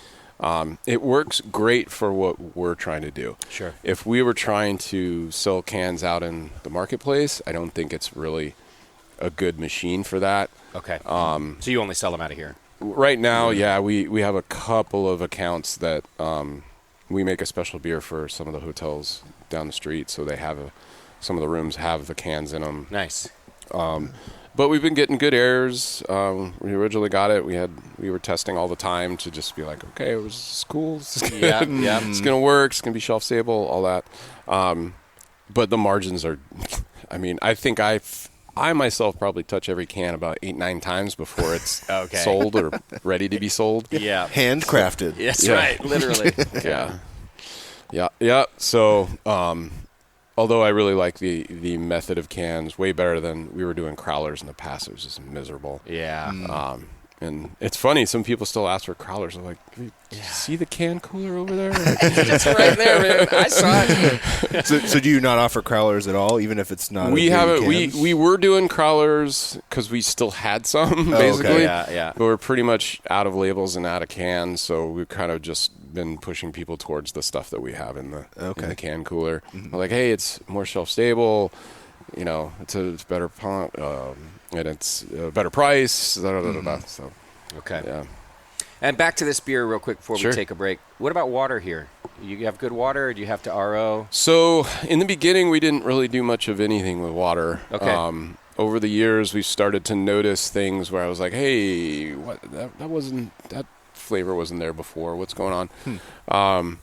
It works great for what we're trying to do. Sure. If we were trying to sell cans out in the marketplace, I don't think it's really a good machine for that. Okay. So you only sell them out of here? Right now, we have a couple of accounts that we make a special beer for some of the hotels down the street, so they have some of the rooms have the cans in them. Nice. But we've been getting good airs. We originally got it. We were testing all the time to just be like, okay, it was cool. It's gonna work. It's gonna be shelf stable. All that. But the margins are. I mean, I think I myself probably touch every can about 8-9 times before it's sold or ready to be sold. Yeah. Handcrafted. That's right. Literally. Yeah. So. Although I really like the method of cans way better than we were doing crowlers in the past. It was just miserable. Yeah. And it's funny, some people still ask for crowlers. I'm like, did you see the can cooler over there? It's right there, man. I saw it. So do you not offer crowlers at all, even if it's not? We haven't. We were doing crowlers because we still had some, basically. Okay. Yeah. But we're pretty much out of labels and out of cans, so we've kind of just been pushing people towards the stuff that we have in the can cooler. We're like, hey, it's more shelf stable. You know, it's better pump, and it's a better price. So, Okay. yeah. And back to this beer real quick before Sure. we take a break. What about water here? You have good water, or do you have to RO? So in the beginning, we didn't really do much of anything with water. Okay. Over the years, we started to notice things where I was like, hey, what that flavor wasn't there before. What's going on?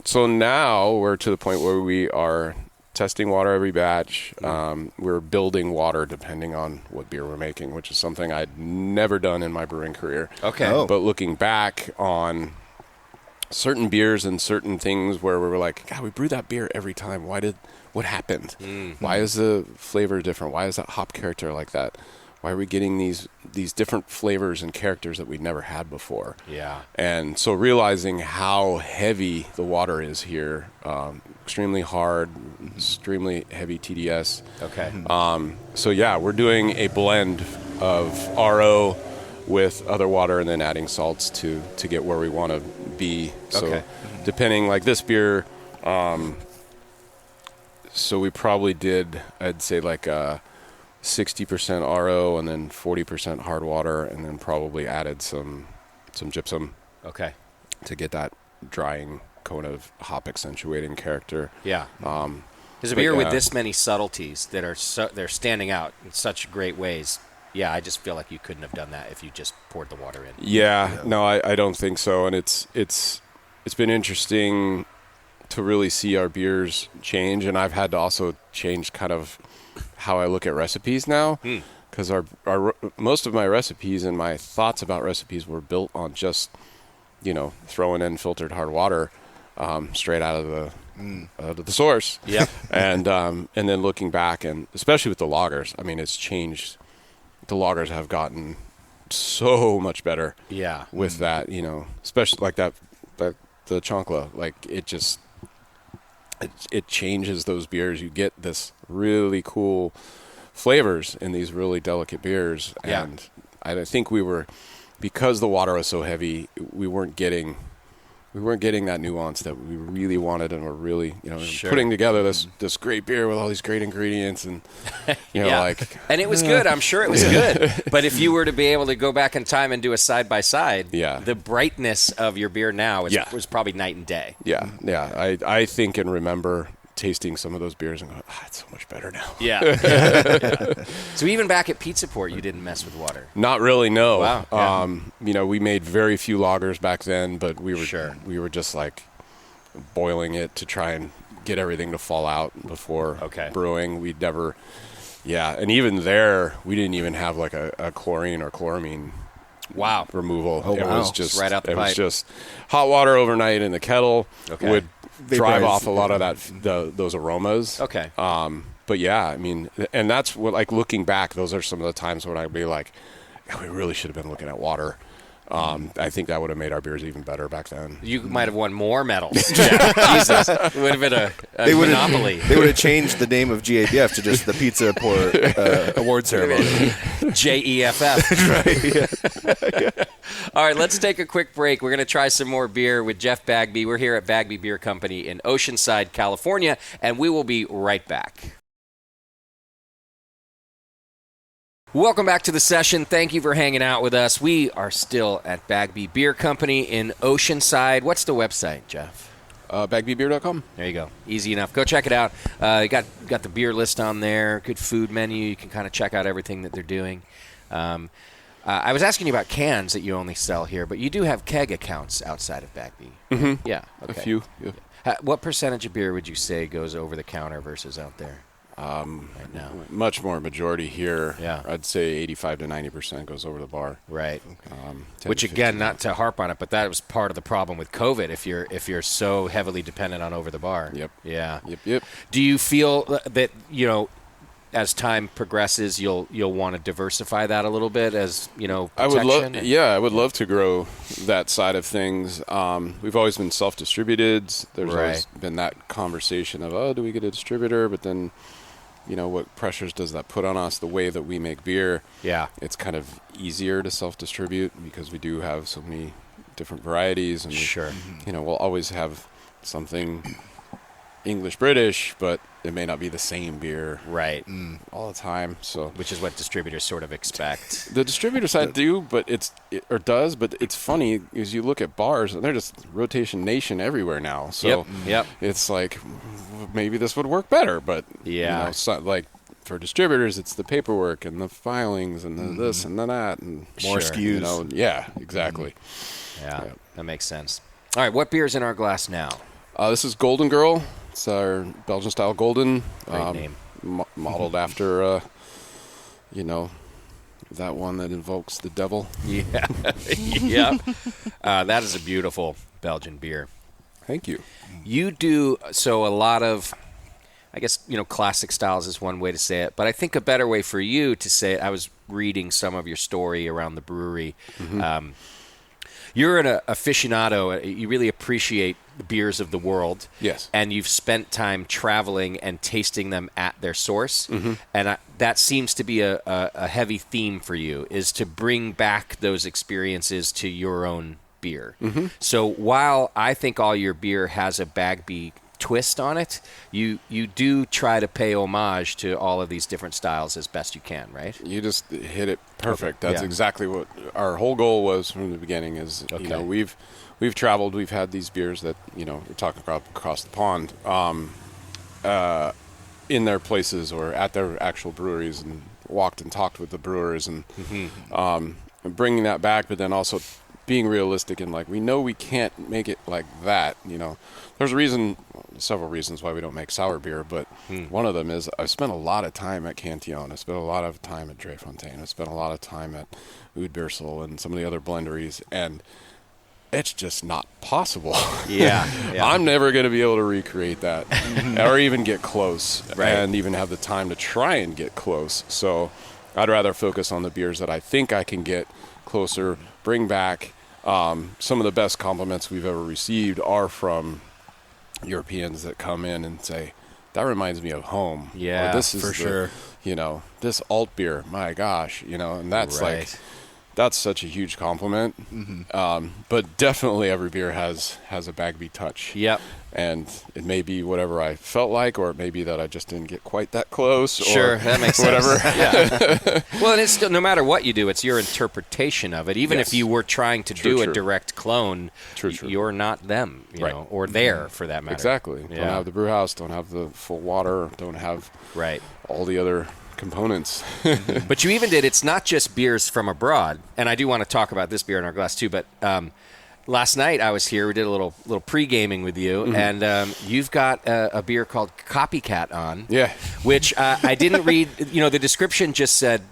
So now we're to the point where we are testing water every batch. We're building water depending on what beer we're making, which is something I'd never done in my brewing career. Okay. Oh. But looking back on certain beers and certain things where we were like, God, we brew that beer every time. What happened? Why is the flavor different? Why is that hop character like that? Why are we getting these different flavors and characters that we'd never had before? Yeah. And so realizing how heavy the water is here, extremely hard, extremely heavy TDS. Okay. So yeah, we're doing a blend of RO with other water and then adding salts to get where we want to be. So Okay. depending, like this beer, so we probably did, I'd say like 60% RO and then 40% hard water, and then probably added some gypsum Okay. to get that drying cone of hop accentuating character. Yeah. There's a but beer with yeah. this many subtleties that are they're standing out in such great ways. Yeah, I just feel like you couldn't have done that if you just poured the water in. Yeah, no, I don't think so. And it's been interesting to really see our beers change, and I've had to also change kind of how I look at recipes now, because our most of my recipes and my thoughts about recipes were built on just throwing in filtered hard water straight out of the source. Yep. And then looking back, and especially with the lagers, I mean, it's changed. The lagers have gotten so much better. Yeah. With that, especially like the Chancla, like it changes those beers. You get this really cool flavors in these really delicate beers. Yeah. And I think because the water was so heavy, we weren't getting that nuance that we really wanted, and we're really, Sure. putting together this great beer with all these great ingredients, and and it was good. I'm sure it was good. But if you were to be able to go back in time and do a side by side, the brightness of your beer now was probably night and day. Yeah. I think and remember tasting some of those beers and going, it's so much better now. Yeah. So even back at Pizza Port, you didn't mess with water. Not really, no. Wow. Yeah. We made very few lagers back then, but we were just like boiling it to try and get everything to fall out before brewing. We'd never, and even there, we didn't even have like a chlorine or chloramine removal. It was just right out the pipe. was just hot water overnight in the kettle would drive Vaporize. off a lot of those aromas. Okay. But yeah, I mean, and that's what, like, looking back, those are some of the times when I'd be like, we really should have been looking at water. I think that would have made our beers even better back then. You might have won more medals. Jesus. It would have been a monopoly. They would have changed the name of GABF to just the Pizza Port award ceremony. JEFF. Right. Yeah. All right, let's take a quick break. We're going to try some more beer with Jeff Bagby. We're here at Bagby Beer Company in Oceanside, California, and we will be right back. Welcome back to the session. Thank you for hanging out with us. We are still at Bagby Beer Company in Oceanside. What's the website, Jeff? Bagbybeer.com. There you go. Easy enough. Go check it out. You got the beer list on there. Good food menu. You can kind of check out everything that they're doing. I was asking you about cans that you only sell here, but you do have keg accounts outside of Bagby. Mm-hmm. Yeah. Okay. A few. Yeah. What percentage of beer would you say goes over the counter versus out there? Right now. Much more majority here. Yeah. I'd say 85 to 90% goes over the bar. Right. 10 Which to again, 15. not to harp on it, but that was part of the problem with COVID. If you're so heavily dependent on over the bar. Yep. Yeah. Yep. Do you feel that as time progresses, you'll want to diversify that a little bit as, protection? I would love to grow that side of things. We've always been self-distributed. There's always been that conversation of, do we get a distributor? But then, what pressures does that put on us? The way that we make beer, it's kind of easier to self-distribute because we do have so many different varieties. And, sure. We'll always have something English-British, but it may not be the same beer all the time. So, which is what distributors sort of expect. The distributor side but it's funny is you look at bars and they're just rotation nation everywhere now. So it's like maybe this would work better, but like for distributors, it's the paperwork and the filings and the this and the that and more SKUs. Yeah, exactly. Yeah, that makes sense. All right, what beer's in our glass now? This is Golden Girl. It's our Belgian-style golden. Great name. Modeled after, that one that invokes the devil. Yeah. Yeah. That is a beautiful Belgian beer. Thank you. You do, so a lot of, I guess, classic styles is one way to say it, but I think a better way for you to say it, I was reading some of your story around the brewery. Mm-hmm. You're an aficionado. You really appreciate the beers of the world. Yes. And you've spent time traveling and tasting them at their source. Mm-hmm. And that seems to be a heavy theme for you, is to bring back those experiences to your own beer. Mm-hmm. So while I think all your beer has a Bagby twist on it, you do try to pay homage to all of these different styles as best you can, right? You just hit it perfect. That's exactly what our whole goal was from the beginning is, we've traveled, we've had these beers that, we're talking about across the pond, in their places or at their actual breweries and walked and talked with the brewers and bringing that back, but then also being realistic and we know we can't make it like that, There's several reasons why we don't make sour beer, but one of them is I've spent a lot of time at Cantillon. I spent a lot of time at Dreifontein. I spent a lot of time at Oud-Beersel and some of the other blenderies, and it's just not possible. Yeah. I'm never going to be able to recreate that or even get close and even have the time to try and get close. So I'd rather focus on the beers that I think I can get closer, bring back. Some of the best compliments we've ever received are from Europeans that come in and say, that reminds me of home. Yeah, or this is for sure. This alt beer, my gosh, and that's that's such a huge compliment. Mm-hmm. But definitely every beer has a Bagby touch. Yep. And it may be whatever I felt like, or it may be that I just didn't get quite that close. Sure, or that makes whatever. sense. Yeah. Well, and it's still, no matter what you do, it's your interpretation of it. Even if you were trying to do a direct clone, you're not them, or there for that matter. Exactly. Yeah. Don't have the brew house, don't have the full water, don't have all the other components. But you even did, it's not just beers from abroad, and I do want to talk about this beer in our glass too, but last night I was here, we did a little pre-gaming with you, and you've got a beer called Copycat on, which I didn't read, the description just said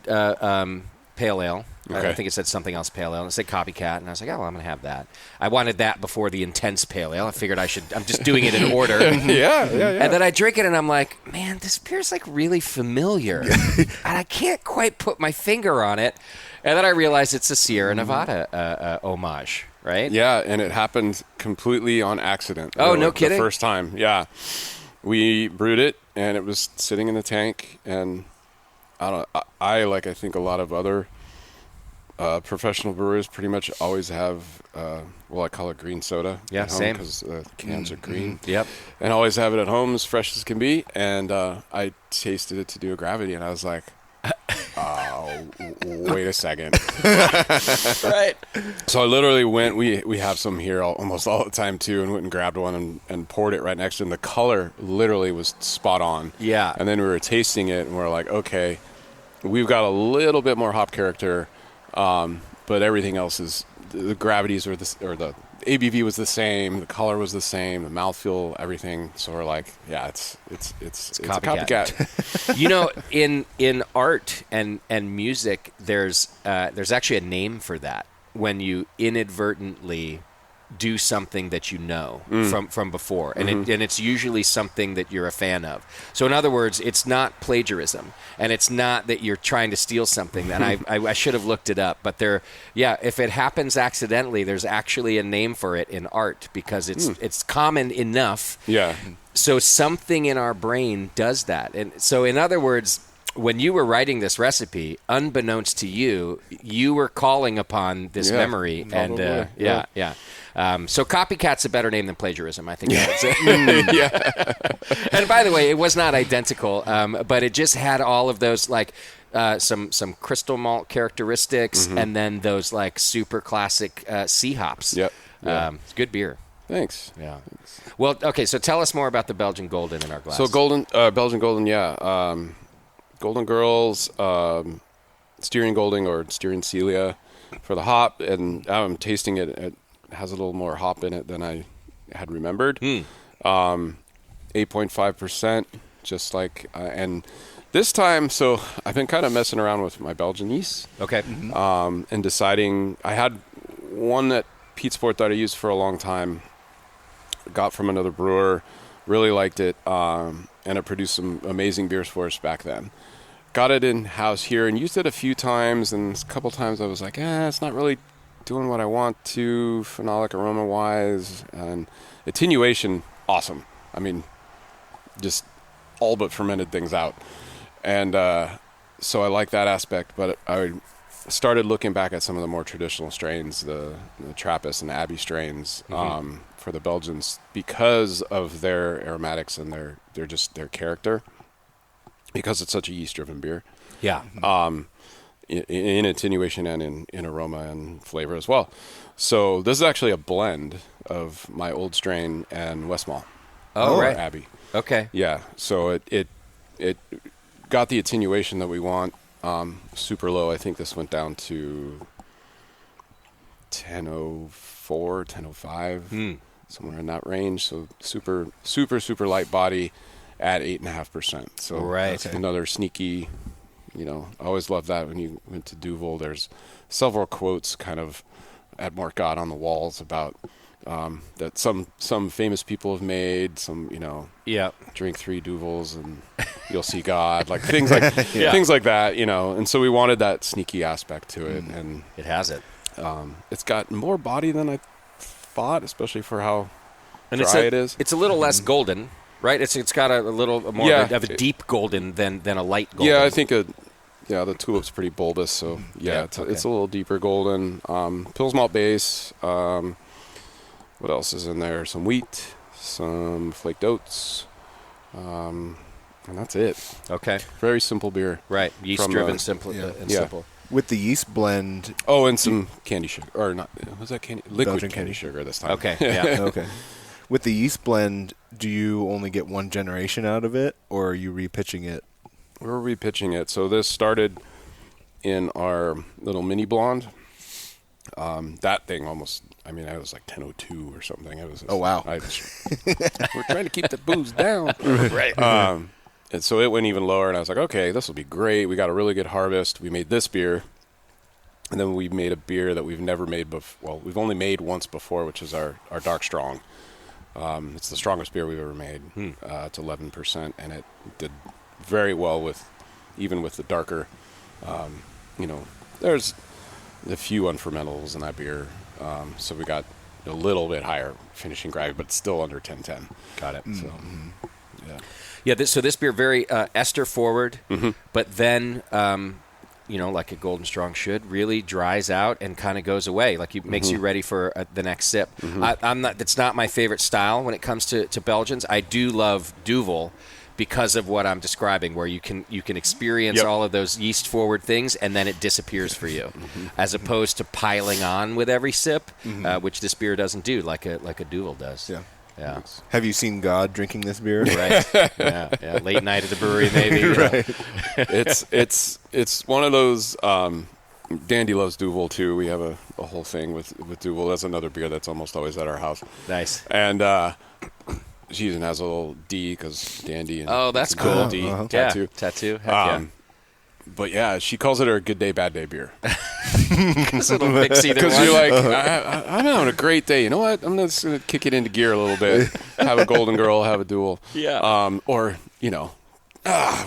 pale ale. Okay. I think it said something else, pale ale, and it said Copycat, and I was like, I'm going to have that. I wanted that before the intense pale ale. I figured I'm just doing it in order. Yeah. And then I drink it, and I'm like, man, this beer's really familiar. And I can't quite put my finger on it. And then I realized it's a Sierra Nevada homage, right? Yeah, and it happened completely on accident. Oh, no kidding? The first time, yeah. We brewed it, and it was sitting in the tank, and I think a lot of other professional brewers pretty much always have, I call it green soda. Yeah, same. Because cans are green. Yep. And always have it at home as fresh as can be. And I tasted it to do a gravity, and I was like, wait a second. Right. So I literally went, we have some here almost all the time too, and went and grabbed one and poured it right next to it. And the color literally was spot on. Yeah. And then we were tasting it, and we're like, okay, we've got a little bit more hop character, but everything else is, the gravities or the ABV was the same, the color was the same, the mouthfeel, everything. So we're like, yeah, it's a copycat. In art and music, there's actually a name for that when you inadvertently do something that you know from before, and it's usually something that you're a fan of. So in other words, it's not plagiarism, and it's not that you're trying to steal something. And I should have looked it up, but if it happens accidentally, there's actually a name for it in art because it's common enough. Yeah. So something in our brain does that, and so in other words, when you were writing this recipe, unbeknownst to you, you were calling upon this memory, and so copycat's a better name than plagiarism, I think. That's it. And by the way, it was not identical, but it just had all of those like some crystal malt characteristics, and then those like super classic sea hops. Yep. It's good beer. Thanks. Yeah. Well, okay. So tell us more about the Belgian Golden in our glass. So Belgian Golden, Golden Girls, Styrian Golding or Styrian Celia for the hop, and I'm tasting it. It has a little more hop in it than I had remembered. 8.5%, just like, and this time, so I've been kind of messing around with my Belgian yeast. Okay. And deciding, I had one at Pete Sport that I used for a long time, got from another brewer, really liked it, and it produced some amazing beers for us back then. Got it in-house here and used it a few times, and a couple times I was like, it's not really doing what I want to, phenolic aroma-wise, and attenuation, awesome. I mean, just all but fermented things out. And so I like that aspect, but I started looking back at some of the more traditional strains, the Trappist and Abbey strains, for the Belgians, because of their aromatics and their character. Because it's such a yeast-driven beer. Yeah. In attenuation and in aroma and flavor as well. So this is actually a blend of my old strain and Westmalle. Oh, right. Abbey. Okay. Yeah. So it got the attenuation that we want. Super low. I think this went down to 1004, 1005, somewhere in that range. So super, super, super light body. At 8.5%. So right. Another sneaky, I always love that when you went to Duvel. There's several quotes kind of at Morcott on the walls about that some famous people have made. Some, drink 3 Duvels and you'll see God. Like things like things like that. And so we wanted that sneaky aspect to it, and it has it. It's got more body than I thought, especially for how dry it is. It's a little less golden. Right, it's got a little more of a deep golden than a light golden. Yeah, I think the tulip's pretty bulbous, so it's a little deeper golden. Pils malt base. What else is in there? Some wheat, some flaked oats, and that's it. Okay, very simple beer. Right, yeast-driven, simple. With the yeast blend. Oh, and some candy sugar, or not? Was that candy? Liquid Belgian candy sugar this time. Okay, yeah, okay. With the yeast blend, do you only get one generation out of it, or are you repitching it? We're repitching it. So this started in our little mini blonde. That thing almost, I was like 1002 or something. It was. Oh, wow. We're trying to keep the booze down. Right. And so it went even lower, and I was like, okay, this will be great. We got a really good harvest. We made this beer. And then we made a beer that we've never made before. Well, we've only made once before, which is our Dark Strong. It's the strongest beer we've ever made. It's 11%, and it did very well even with the darker. There's a few unfermentables in that beer, so we got a little bit higher finishing gravity, but still under 1010. Got it. So, so this beer very ester forward, but then. Like a Golden Strong should, really dries out and kind of goes away. Like it makes you ready for the next sip. That's not my favorite style when it comes to Belgians. I do love Duvel because of what I'm describing, where you can experience all of those yeast forward things and then it disappears for you, as opposed to piling on with every sip, which this beer doesn't do, like a Duvel does. Yeah. Yeah. Have you seen God drinking this beer? Right. Yeah. Late night at the brewery, maybe. Right. It's one of those. Dandy loves Duvel too. We have a whole thing with Duvel. That's another beer that's almost always at our house. Nice. And she even has a little D because Dandy. And that's cool. D Uh-huh. tattoo. Tattoo. Heck yeah. But yeah, she calls it her good day, bad day beer. Because it'll mix either Because one. you're like, I'm having a great day. You know what? I'm just going to kick it into gear a little bit. Have a Golden Girl, have a duel. Yeah. Or,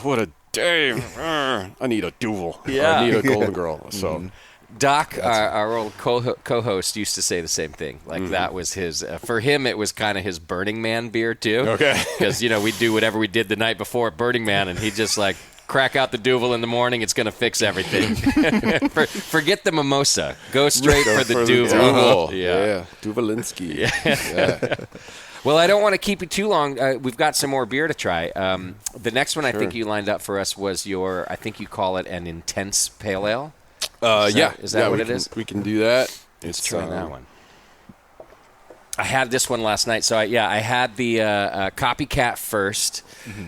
what a day. I need a duel. Yeah. I need a Golden Girl. So Doc, our old co-host, used to say the same thing. Like that was his. For him, it was kind of his Burning Man beer too. Okay. Because we'd do whatever we did the night before at Burning Man, and he'd just like crack out the Duvel in the morning. It's going to fix everything. Forget the mimosa. Go straight for the Duvel. Yeah. Duvelinski. Yeah. Well, I don't want to keep you too long. We've got some more beer to try. The next one I think you lined up for us was I think you call it an intense pale ale. Is that what it is? We can do that. Let's try that one. I had this one last night. So, I had the Copycat first,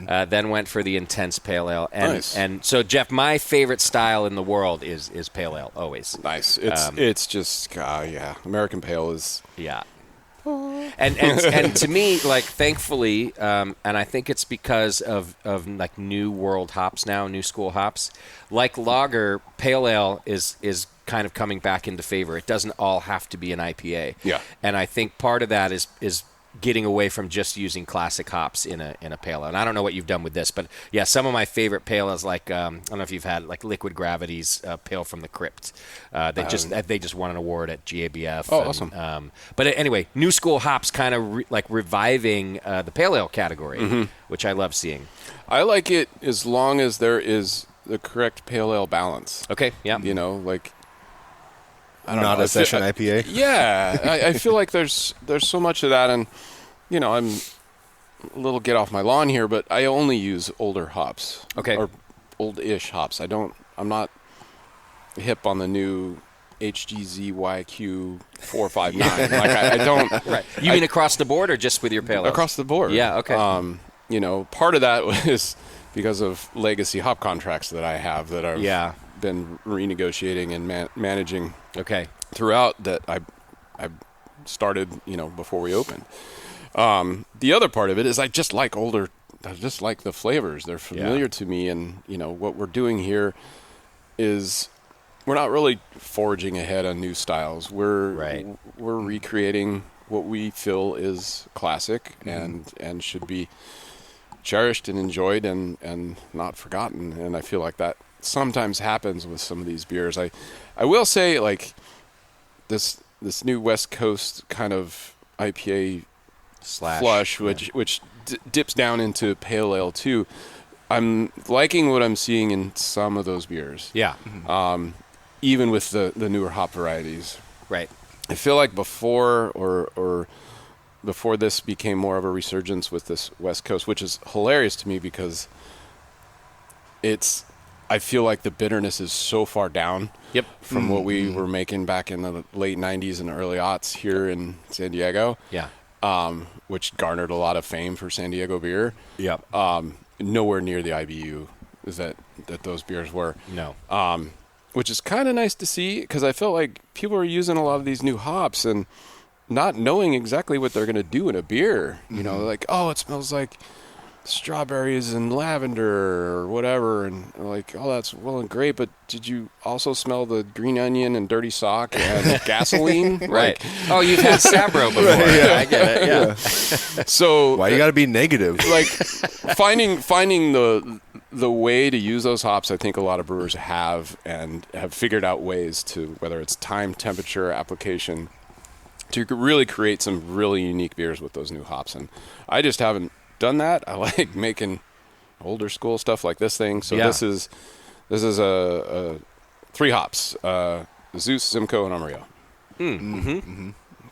then went for the Intense Pale Ale. Nice. And so, Jeff, my favorite style in the world is Pale Ale, always. Nice. It's just, American Pale is... Yeah. And to me, like, thankfully, and I think it's because of like new world hops now, new school hops, like lager, pale ale is kind of coming back into favor. It doesn't all have to be an IPA. Yeah. And I think part of that is getting away from just using classic hops in a pale ale. And I don't know what you've done with this, but yeah, some of my favorite pale ales, like I don't know if you've had like Liquid Gravity's Pale from the Crypt. They just won an award at GABF. Oh, awesome. But anyway, new school hops kind of reviving the pale ale category, which I love seeing. I like it as long as there is the correct pale ale balance. Okay, yeah. I don't Not know. a session IPA? Yeah. I feel like there's so much of that, and, I'm a little get off my lawn here, but I only use older hops. Okay. Or old-ish hops. I'm not hip on the new HGZYQ 459. Like, I don't... Right. You mean across the board or just with your pale ales? Across the board. Yeah, okay. Part of that was because of legacy hop contracts that I have that I've been renegotiating and managing throughout that I started, before we opened. The other part of it is I just like the flavors. They're familiar to me, and, what we're doing here is we're not really forging ahead on new styles. We're recreating what we feel is classic and should be cherished and enjoyed and not forgotten. And I feel like that sometimes happens with some of these beers. I will say, like, this new West Coast kind of IPA flush, which dips down into pale ale too. I'm liking what I'm seeing in some of those beers. Yeah. Even with the newer hop varieties. Right. I feel like before this became more of a resurgence with this West Coast, which is hilarious to me because I feel like the bitterness is so far down from what we were making back in the late 90s and early aughts here in San Diego. Yeah. Which garnered a lot of fame for San Diego beer. Yeah. Nowhere near the IBU is that those beers were. No. Which is kind of nice to see because I felt like people are using a lot of these new hops and not knowing exactly what they're going to do in a beer. Like, oh, it smells like strawberries and lavender or whatever, and like, oh, that's well and great, but did you also smell the green onion and dirty sock and gasoline? Right. Oh, you've had Sabro before. I get it. Yeah. So Why you got to be negative? Like finding the way to use those hops, I think a lot of brewers have figured out ways to, whether it's time, temperature, application, to really create some really unique beers with those new hops. And I just haven't done that. I like making older school stuff like this thing. So this is a 3 hops: Zeus, Simcoe, and Amarillo.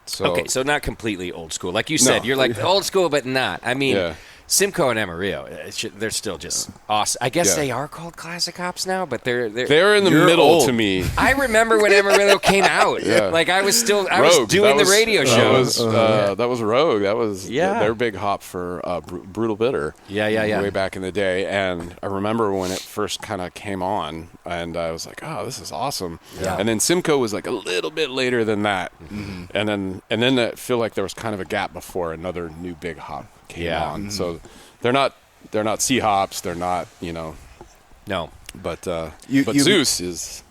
So not completely old school, like you said. You're like old school, but not. I mean, Simcoe and Amarillo, they're still just awesome. I guess they are called classic hops now, but they're in the middle old. To me. I remember when Amarillo came out. Like I was doing the radio show. That was Rogue. That was their big hop for Brutal Bitter. Yeah. Way back in the day, and I remember when it first kind of came on, and I was like, oh, this is awesome. Yeah. And then Simcoe was like a little bit later than that, and then I feel like there was kind of a gap before another new big hop came on. So they're not C hops. They're not, No. But You- Zeus is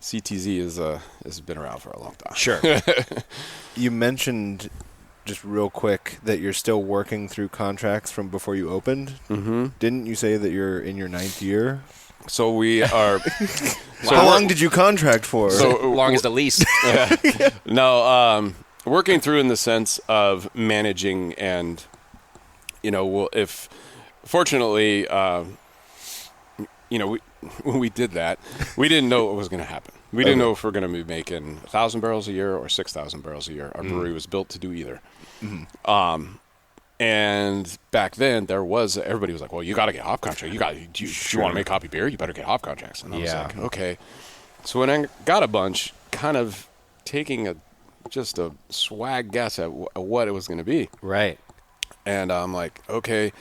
CTZ has been around for a long time. Sure. You mentioned just real quick that you're still working through contracts from before you opened. Mm-hmm. Didn't you say that you're in your 9th year? So we are. How long did you contract for? So long as the lease. No, working through in the sense of managing and, if fortunately, when we did that, we didn't know what was going to happen. We didn't know if we're going to be making 1,000 barrels a year or 6,000 barrels a year. Our brewery was built to do either. Mm-hmm. And back then, everybody was like, well, you got to get hop contracts. Do you want to make hoppy beer? You better get hop contracts. And I was like, okay. So when I got a bunch, kind of taking just a swag guess at what it was going to be. Right. And I'm like, okay,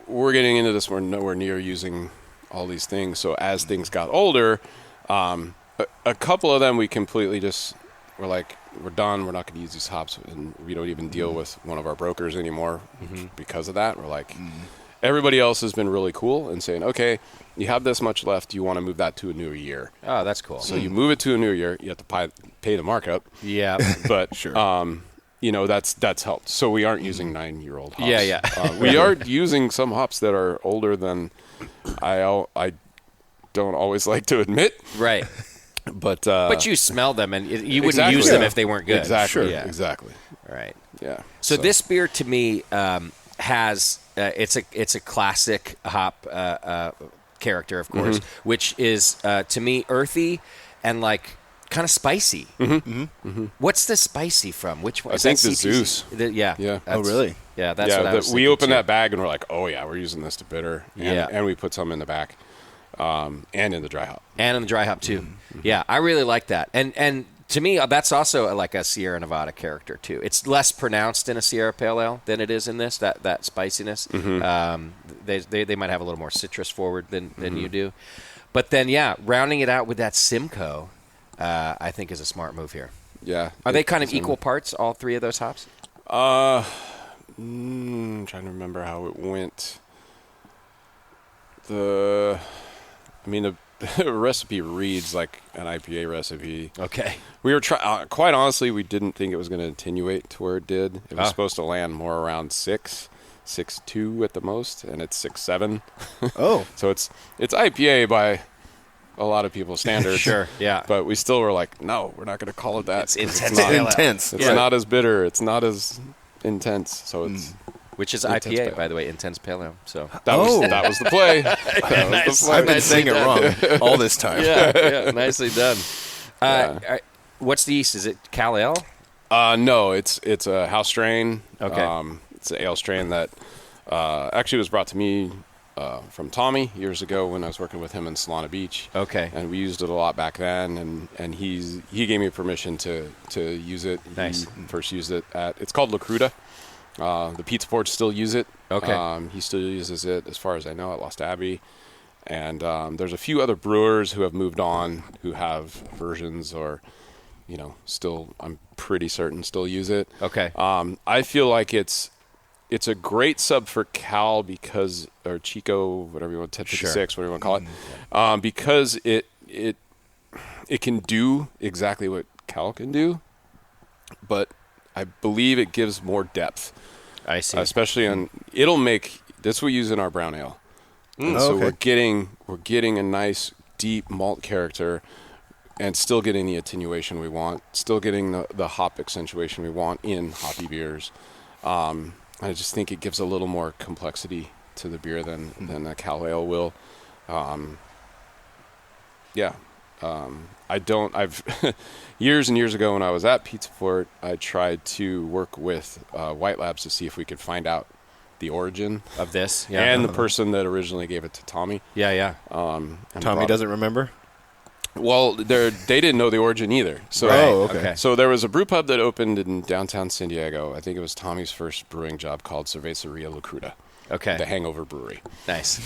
we're getting into this. We're nowhere near using all these things. So as things got older, a couple of them we completely just were like, we're done. We're not going to use these hops, and we don't even deal with one of our brokers anymore because of that. We're like, everybody else has been really cool and saying, okay, you have this much left. You want to move that to a new year. Oh, that's cool. So you move it to a new year. You have to pay the markup. Yeah. But Sure. That's helped. So we aren't using 9-year-old hops. Yeah. We are using some hops that are older than I don't always like to admit. Right. But you smell them, and you wouldn't Exactly. use them Yeah. if they weren't good. Exactly. Sure. Yeah. Exactly. Right. Yeah. So this beer to me has it's a classic hop character, of course, which is to me earthy and like kind of spicy. What's the spicy from? Which one? I Is think that the CTC? Zeus. Yeah. Yeah. Oh, really? Yeah, that's what I was we thinking, opened too. that bag and we're like, oh yeah, we're using this to bitter. Yeah. And we put some in the back, and in the dry hop. And in the dry hop too. Yeah, I really like that. And to me, that's also like a Sierra Nevada character too. It's less pronounced in a Sierra Pale Ale than it is in this. That spiciness. They might have a little more citrus forward than you do. But then rounding it out with that Simcoe, I think is a smart move here. Yeah. Are they kind of equal parts, all three of those hops? Trying to remember how it went. The recipe reads like an IPA recipe. Okay. We were quite honestly, we didn't think it was going to attenuate to where it did. It was supposed to land more around 6.2 at the most, and it's 6.7. Oh. So it's IPA by a lot of people's standards. Sure, yeah. But we still were like, no, we're not going to call it that. It's 'cause intense. It's intense. It's not as bitter. It's not as intense. So it's Which is Intense IPA, pale. by the way, intense pale ale. So that was the play. That was the play. I've been saying it wrong all this time. yeah, nicely done. What's the yeast? Is it Cal Ale? No, it's a house strain. Okay. It's an ale strain that actually was brought to me from Tommy years ago when I was working with him in Solana Beach. Okay. And we used it a lot back then, and he gave me permission to use it. Nice. He first used it it's called La Cruda. The Pizza Ports still use it. Okay. He still uses it, as far as I know, at Lost Abbey. And there's a few other brewers who have moved on who have versions or, still, I'm pretty certain, still use it. Okay. I feel like it's a great sub for Cal or Chico, whatever you want, 1056, whatever you want to call it, because it can do exactly what Cal can do, but I believe it gives more depth. I see. Especially it'll make this we use in our brown ale. So we're getting a nice deep malt character and still getting the attenuation we want, still getting the hop accentuation we want in hoppy beers. I just think it gives a little more complexity to the beer than a Cal Ale will. I've years and years ago when I was at Pizza Fort, I tried to work with White Labs to see if we could find out the origin of this. Yeah. and the person that originally gave it to Tommy. Yeah. And Tommy doesn't remember? Well, they didn't know the origin either. So, Right. Oh, okay. So there was a brew pub that opened in downtown San Diego. I think it was Tommy's first brewing job called Cerveceria La Cruda, Okay. the Hangover Brewery. Nice.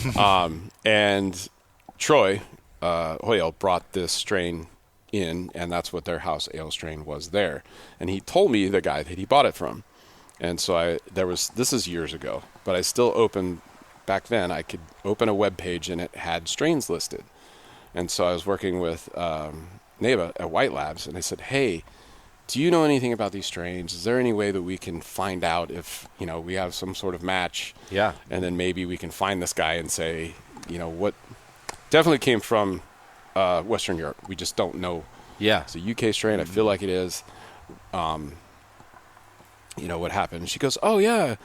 And Troy Hoyle brought this strain in, and that's what their house ale strain was there. And he told me the guy that he bought it from. And so this is years ago, but I still back then I could open a web page and it had strains listed. And so I was working with Neva at White Labs, and they said, hey, do you know anything about these strains? Is there any way that we can find out if, we have some sort of match? Yeah. And then maybe we can find this guy and say, what definitely came from Western Europe. We just don't know. Yeah. It's a UK strain. I feel like it is. What happened? She goes, oh, yeah,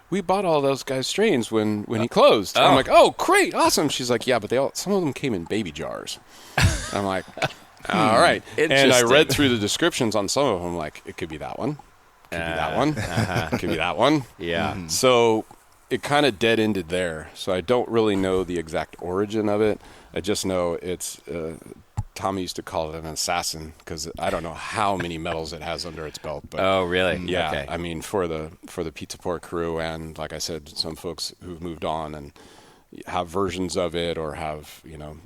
we bought all those guys' strains when he closed. I'm like, oh, great, awesome. She's like, yeah, but some of them came in baby jars. I'm like, all right. And I read through the descriptions on some of them, like, it could be that one. Could be that one. It could be that one. Yeah. Mm-hmm. So it kind of dead-ended there. So I don't really know the exact origin of it. I just know it's Tommy used to call it an assassin because I don't know how many medals it has under its belt. But oh, really? yeah. Okay. I mean, for the Pizza Port crew, and like I said, some folks who've moved on and have versions of it or have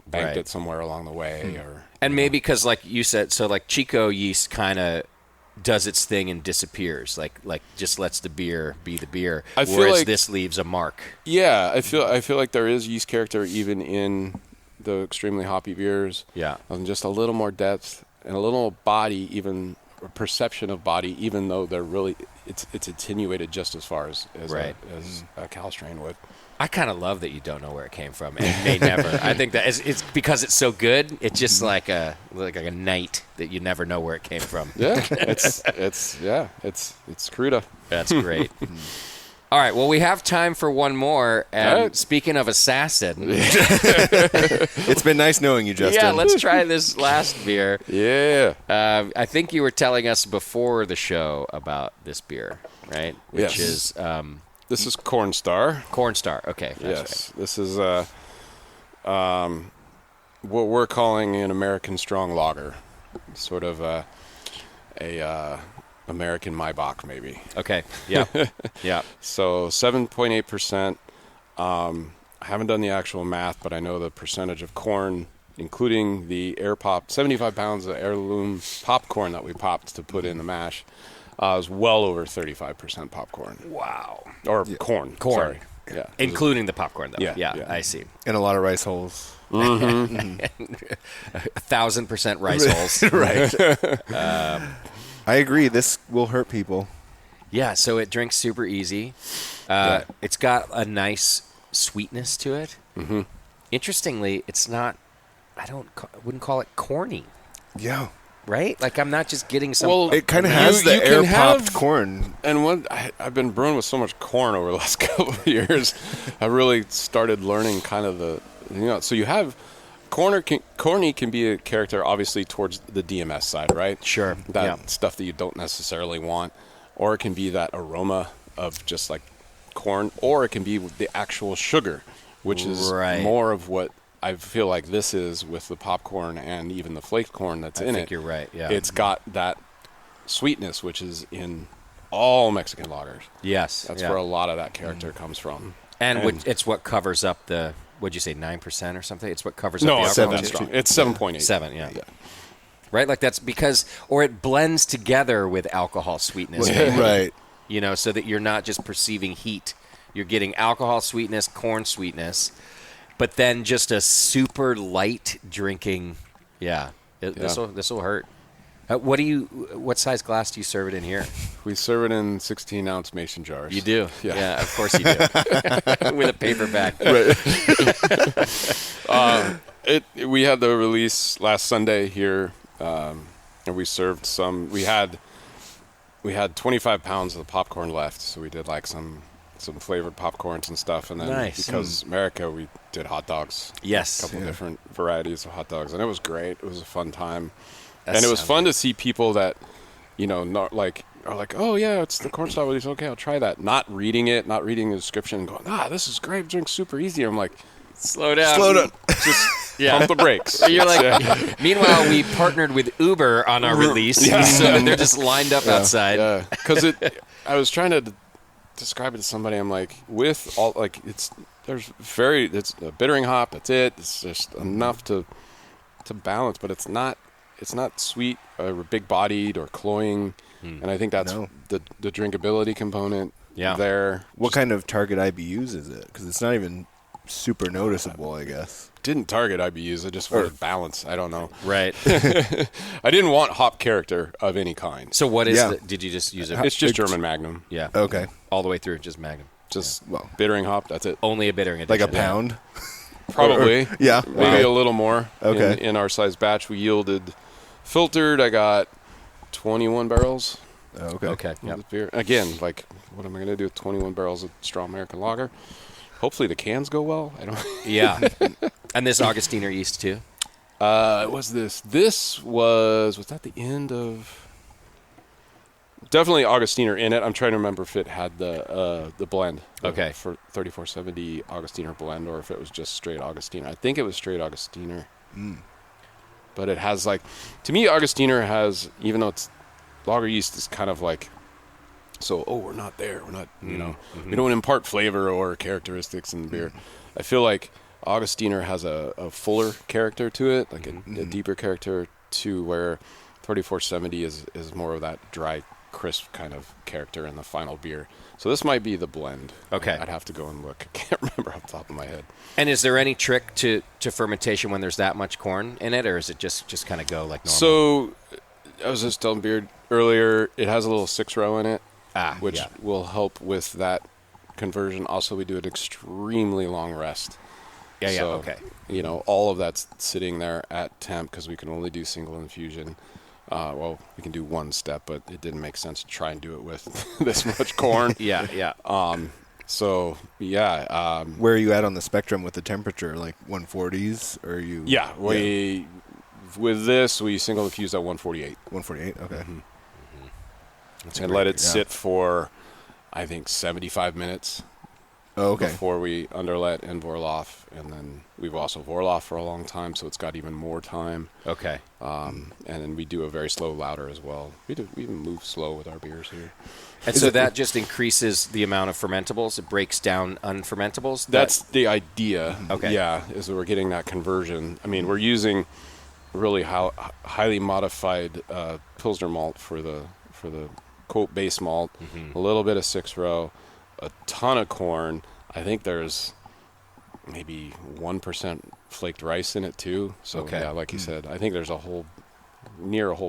banked it somewhere along the way, or maybe because, like you said, so like Chico yeast kind of does its thing and disappears, like just lets the beer be the beer. I feel whereas like this leaves a mark. Yeah, I feel like there is yeast character even in the extremely hoppy beers. Yeah. And just a little more depth and a little body, even a perception of body, even though they're really it's attenuated just as far as a Cal strain would. I kind of love that you don't know where it came from and may never. I think that it's because it's so good. It's just like a night that you never know where it came from. Yeah, it's cruda. That's great. All right, well, we have time for one more. And speaking of assassin, it's been nice knowing you, Justin. Yeah, let's try this last beer. Yeah. I think you were telling us before the show about this beer, right? Which is this is Corn Star. Corn Star. Okay. Yes. Right. This is what we're calling an American strong lager, sort of a American Maibach, maybe. Okay. Yeah. Yeah. So 7.8%. I haven't done the actual math, but I know the percentage of corn, including the air pop, 75 pounds of heirloom popcorn that we popped to put in the mash, is well over 35% popcorn. Wow. Or corn. Sorry. Yeah. Including the popcorn, though. Yeah. I see. And a lot of rice holes. Mm-hmm. 1,000% rice holes. Right. I agree. This will hurt people. Yeah, so it drinks super easy. It's got a nice sweetness to it. Mm-hmm. Interestingly, it's not, wouldn't call it corny. Yeah. Right? Like, I'm not just getting some... Well, it kind of has the air-popped corn. And I've been brewing with so much corn over the last couple of years. I really started learning kind of so you have... Corny can be a character, obviously, towards the DMS side, right? Sure. That stuff that you don't necessarily want. Or it can be that aroma of just like corn. Or it can be the actual sugar, which is more of what I feel like this is with the popcorn and even the flaked corn that's in it. I think you're right, yeah. It's got that sweetness, which is in all Mexican lagers. Yes. That's where a lot of that character comes from. And it's what covers up the... What'd you say, 9% or something? It's what covers up the alcohol. No, it's 7.8. 7, yeah. Right? Like that's because, or it blends together with alcohol sweetness. Right. So that you're not just perceiving heat. You're getting alcohol sweetness, corn sweetness, but then just a super light drinking. This will hurt. What size glass do you serve it in here? We serve it in 16-ounce mason jars. You do? Yeah, of course you do. With a paper back. Right. We had the release last Sunday here, and we served some. We had 25 pounds of the popcorn left, so we did like some flavored popcorns and stuff, and then because America, we did hot dogs. Yes. A couple different varieties of hot dogs, and it was great. It was a fun time. And it was fun to see people that, not like are like, oh yeah, it's the corn star release. Okay, I'll try that. Not reading the description, and going, this is great. Drinks super easy. I'm like, slow down. Just pump the brakes. You're like. Meanwhile, we partnered with Uber on our release, so they're just lined up outside. Yeah, because I was trying to describe it to somebody. I'm like, with all it's a bittering hop. That's it. It's just enough to balance, but it's not. It's not sweet or big-bodied or cloying, and I think that's the drinkability component there. What kind of target IBUs is it? Because it's not even super noticeable, I guess. Didn't target IBUs. I just wanted balance. I don't know. Right. I didn't want hop character of any kind. So what is did you just use it? It's just German Magnum. Yeah. Okay. All the way through, just Magnum. Just bittering hop. That's it. Only a bittering edition. Like a pound? Probably. Yeah. Maybe a little more. Okay. In our size batch, we yielded filtered. I got 21 barrels. Okay. Okay. Of this beer. Again, like, what am I going to do with 21 barrels of strong American lager? Hopefully the cans go well. I don't. Yeah. And this Augustiner yeast too? Was this? This was that the end of? Definitely Augustiner in it. I'm trying to remember if it had the blend. Okay. For 3470 Augustiner blend, or if it was just straight Augustiner. I think it was straight Augustiner. But it has to me, Augustiner has, even though it's lager yeast is kind of like, so we're not there. We're not, we don't impart flavor or characteristics in the beer. I feel like Augustiner has a fuller character to it, like a deeper character to where 3470 is more of that dry, crisp kind of character in the final beer. So this might be the blend. Okay. I'd have to go and look. I can't remember off the top of my head. And is there any trick to fermentation when there's that much corn in it, or is it just kind of go like normal? So I was just telling Beard earlier, it has a little 6-row in it, which will help with that conversion. Also, we do an extremely long rest. So, okay. All of that's sitting there at temp because we can only do single infusion. We can do one step, but it didn't make sense to try and do it with this much corn. Yeah. Where are you at on the spectrum with the temperature? Like 140s? Or are you? Yeah, with this, we single infuse at 148. 148, okay. And let it sit for, I think, 75 minutes. Oh, okay. Before we underlet and Vorloff, and then we've also Vorloff for a long time, so it's got even more time. Okay. And then we do a very slow lauter as well. We even move slow with our beers here. And so that just increases the amount of fermentables. It breaks down unfermentables. That's the idea. Okay. Yeah, is that we're getting that conversion. I mean, we're using really highly modified Pilsner malt for the quote base malt, a little bit of 6-row, a ton of corn. I think there's maybe 1% flaked rice in it too. So like you said, I think there's a whole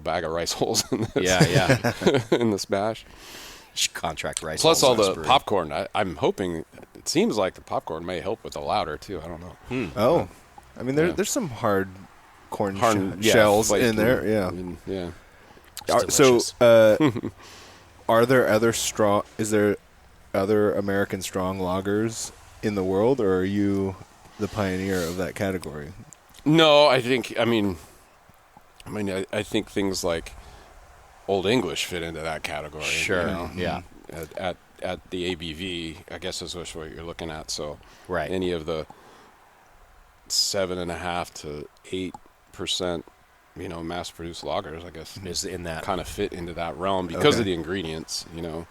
bag of rice hulls in this. Yeah. In this bash. Contract rice. Plus all the popcorn. I'm hoping. It seems like the popcorn may help with the lauter too. I don't know. Oh, I mean there's some hard corn shells in there. Yeah. So, are there other strong? Is there other American strong lagers in the world, or are you the pioneer of that category? No, I think things like Old English fit into that category. Sure. Yeah. At the ABV, I guess is what you're looking at. So right. Any of the 7.5% to 8%, mass-produced lagers, I guess, is in that kind of fit into that realm because of the ingredients.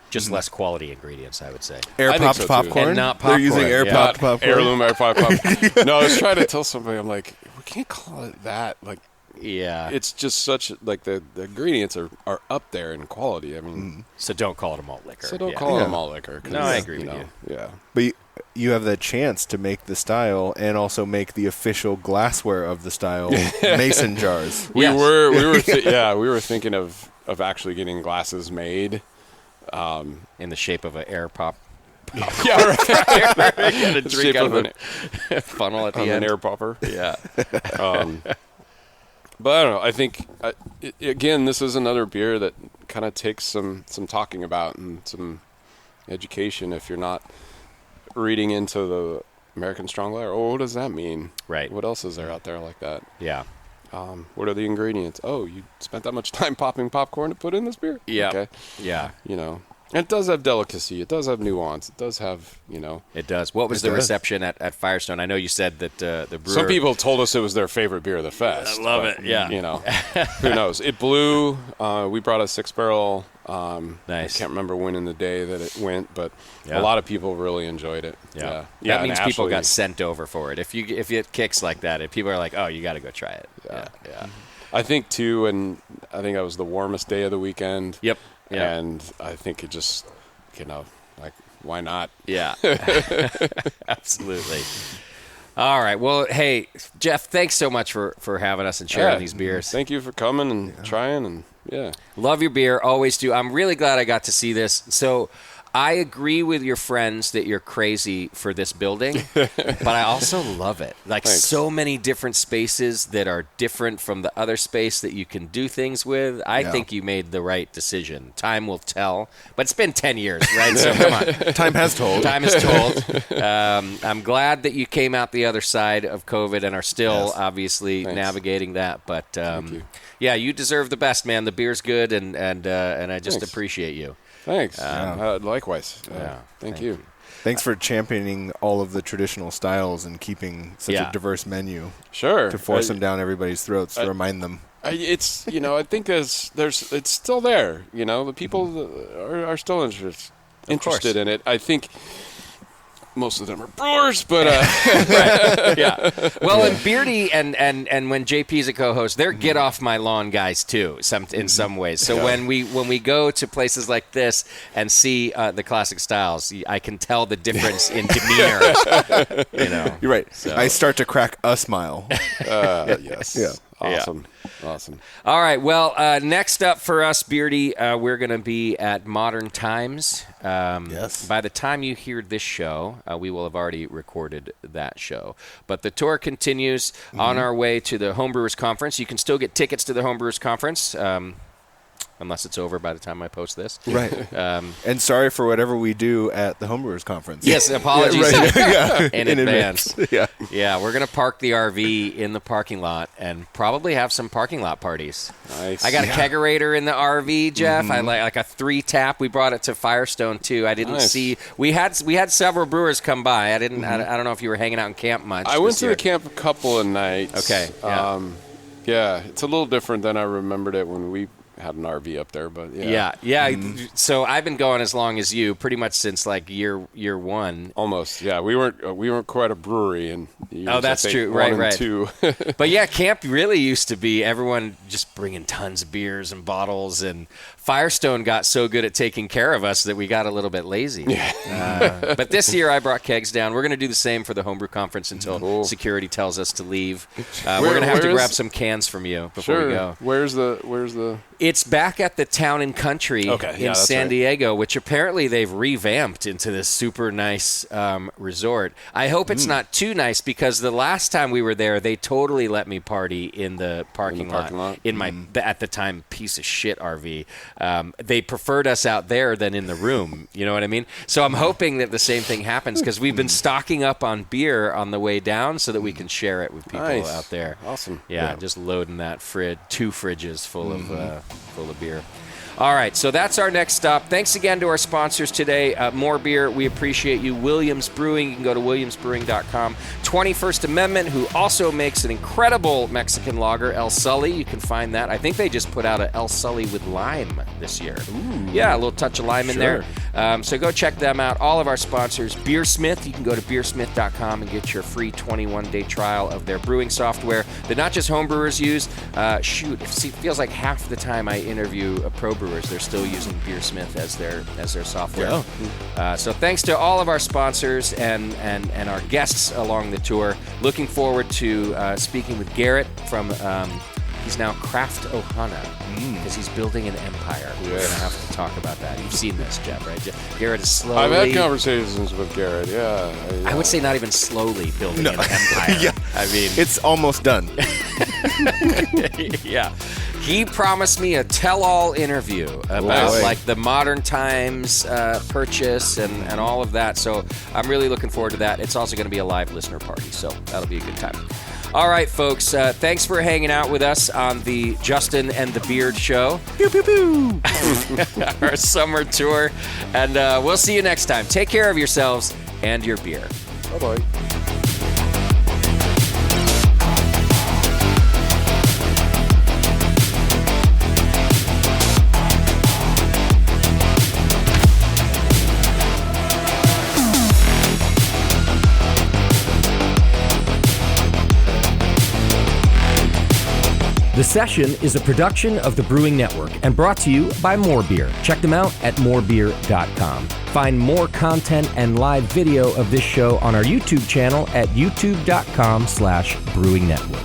Just less quality ingredients, I would say. Air popped popcorn. And not popcorn. They're using air popped popcorn. Heirloom air popped popcorn. No, I was trying to tell somebody, I'm like, we can't call it that. Like, yeah, it's just such like the ingredients are up there in quality. I mean, so don't call it a malt liquor. So don't call it a malt liquor. No, I agree with you. Yeah, but you have the chance to make the style and also make the official glassware of the style mason jars. We were thinking of actually getting glasses made in the shape of an air pop. Yeah, right. Get a drink out of a funnel at the end. An air popper. Yeah. But I don't know. I think again, this is another beer that kind of takes some talking about and some education. If you're not reading into the American Strong Lager, what does that mean? Right. What else is there out there like that? Yeah. What are the ingredients? Oh, you spent that much time popping popcorn to put in this beer? Yeah. Okay. Yeah. It does have delicacy. It does have nuance. It does have, It does. What was the reception at Firestone? I know you said that the brewer... Some people told us it was their favorite beer of the fest. I love it, yeah. Who knows? It blew. We brought a 6-barrel. Nice. I can't remember when in the day that it went, but a lot of people really enjoyed it. Yeah. That means people got sent over for it. If it kicks like that, if people are like, oh, you got to go try it. Yeah. I think, too, and I think that was the warmest day of the weekend. Yep. And I think it just, why not? Yeah. Absolutely. All right. Well, hey, Jeff, thanks so much for having us and sharing these beers. Thank you for coming and trying, and Love your beer. Always do. I'm really glad I got to see this. So I agree with your friends that you're crazy for this building, but I also love it. Like Thanks. So many different spaces that are different from the other space that you can do things with. I think you made the right decision. Time will tell, but it's been 10 years, right? So come on. Time has told. Time is told. I'm glad that you came out the other side of COVID and are still obviously navigating that. But Thank you. yeah, you deserve the best, man. The beer's good, and I just appreciate you. Thanks. Likewise. Thank you. Thanks for championing all of the traditional styles and keeping such a diverse menu. Sure. To force them down everybody's throats, to remind them. It's I think there's it's still there. The people are still interested in it. I think most of them are brewers, but right. Yeah. Well, and Beardy and when JP's a co-host, they're get off my lawn guys too. In some ways. So when we go to places like this and see the classic styles, I can tell the difference in demeanor. You're right. So. I start to crack a smile. Yes. Yeah. Awesome. Yeah. Awesome. All right. Well, next up for us, Beardy, we're going to be at Modern Times. Yes. By the time you hear this show, we will have already recorded that show. But the tour continues on our way to the Homebrewers Conference. You can still get tickets to the Homebrewers Conference. Unless it's over by the time I post this. Right. And sorry for whatever we do at the Homebrewers Conference. Yes, apologies in advance. Yeah. Yeah, we're going to park the RV in the parking lot and probably have some parking lot parties. Nice. I got a kegerator in the RV, Jeff. I like a 3-tap. We brought it to Firestone, too. I didn't see – we had several brewers come by. I didn't. I don't know if you were hanging out in camp much. I went to the camp a couple of nights. Okay. Yeah, it's a little different than I remembered it when we – had an RV up there, but yeah. So I've been going as long as you, pretty much since like year one. Almost, yeah. We weren't quite a brewery, and that's true, right. Two. But yeah, camp really used to be everyone just bringing tons of beers and bottles, and Firestone got so good at taking care of us that we got a little bit lazy. But this year I brought kegs down. We're going to do the same for the Homebrew Conference until security tells us to leave. We're going to have to grab some cans from you before we go. Where's the? It's back at the Town and Country in San Diego, which apparently they've revamped into this super nice resort. I hope it's not too nice because the last time we were there, they totally let me party in the parking lot in my at the time piece of shit RV. They preferred us out there than in the room. You know what I mean? So I'm hoping that the same thing happens because we've been stocking up on beer on the way down so that we can share it with people out there. Awesome. Yeah, just loading that 2 fridges full of beer. All right, so that's our next stop. Thanks again to our sponsors today. More Beer, we appreciate you. Williams Brewing, you can go to williamsbrewing.com. 21st Amendment, who also makes an incredible Mexican lager, El Sully. You can find that. I think they just put out a El Sully with lime this year. Ooh. Yeah, a little touch of lime in there. So go check them out. All of our sponsors. Beersmith, you can go to beersmith.com and get your free 21-day trial of their brewing software that not just homebrewers use. It feels like half the time I interview a pro brewer, they're still using Beersmith as their software. Yeah. So thanks to all of our sponsors and our guests along the tour. Looking forward to speaking with Garrett from he's now Craft Ohana because he's building an empire. We're going to have to talk about that. You've seen this, Jeff, right? Garrett is slowly... I've had conversations with Garrett, I would say not even slowly building an empire. I mean... It's almost done. Yeah. He promised me a tell-all interview about like the Modern Times purchase and all of that. So I'm really looking forward to that. It's also going to be a live listener party, so that'll be a good time. All right, folks. Thanks for hanging out with us on the Justin and the Beard Show. Pew, pew, pew. Our summer tour. And we'll see you next time. Take care of yourselves and your beer. Bye-bye. The Session is a production of the Brewing Network and brought to you by More Beer. Check them out at morebeer.com. Find more content and live video of this show on our YouTube channel at youtube.com/Brewing Network.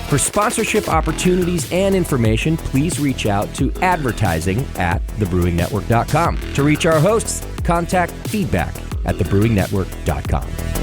For sponsorship opportunities and information, please reach out to advertising@thebrewingnetwork.com. To reach our hosts, contact feedback@thebrewingnetwork.com.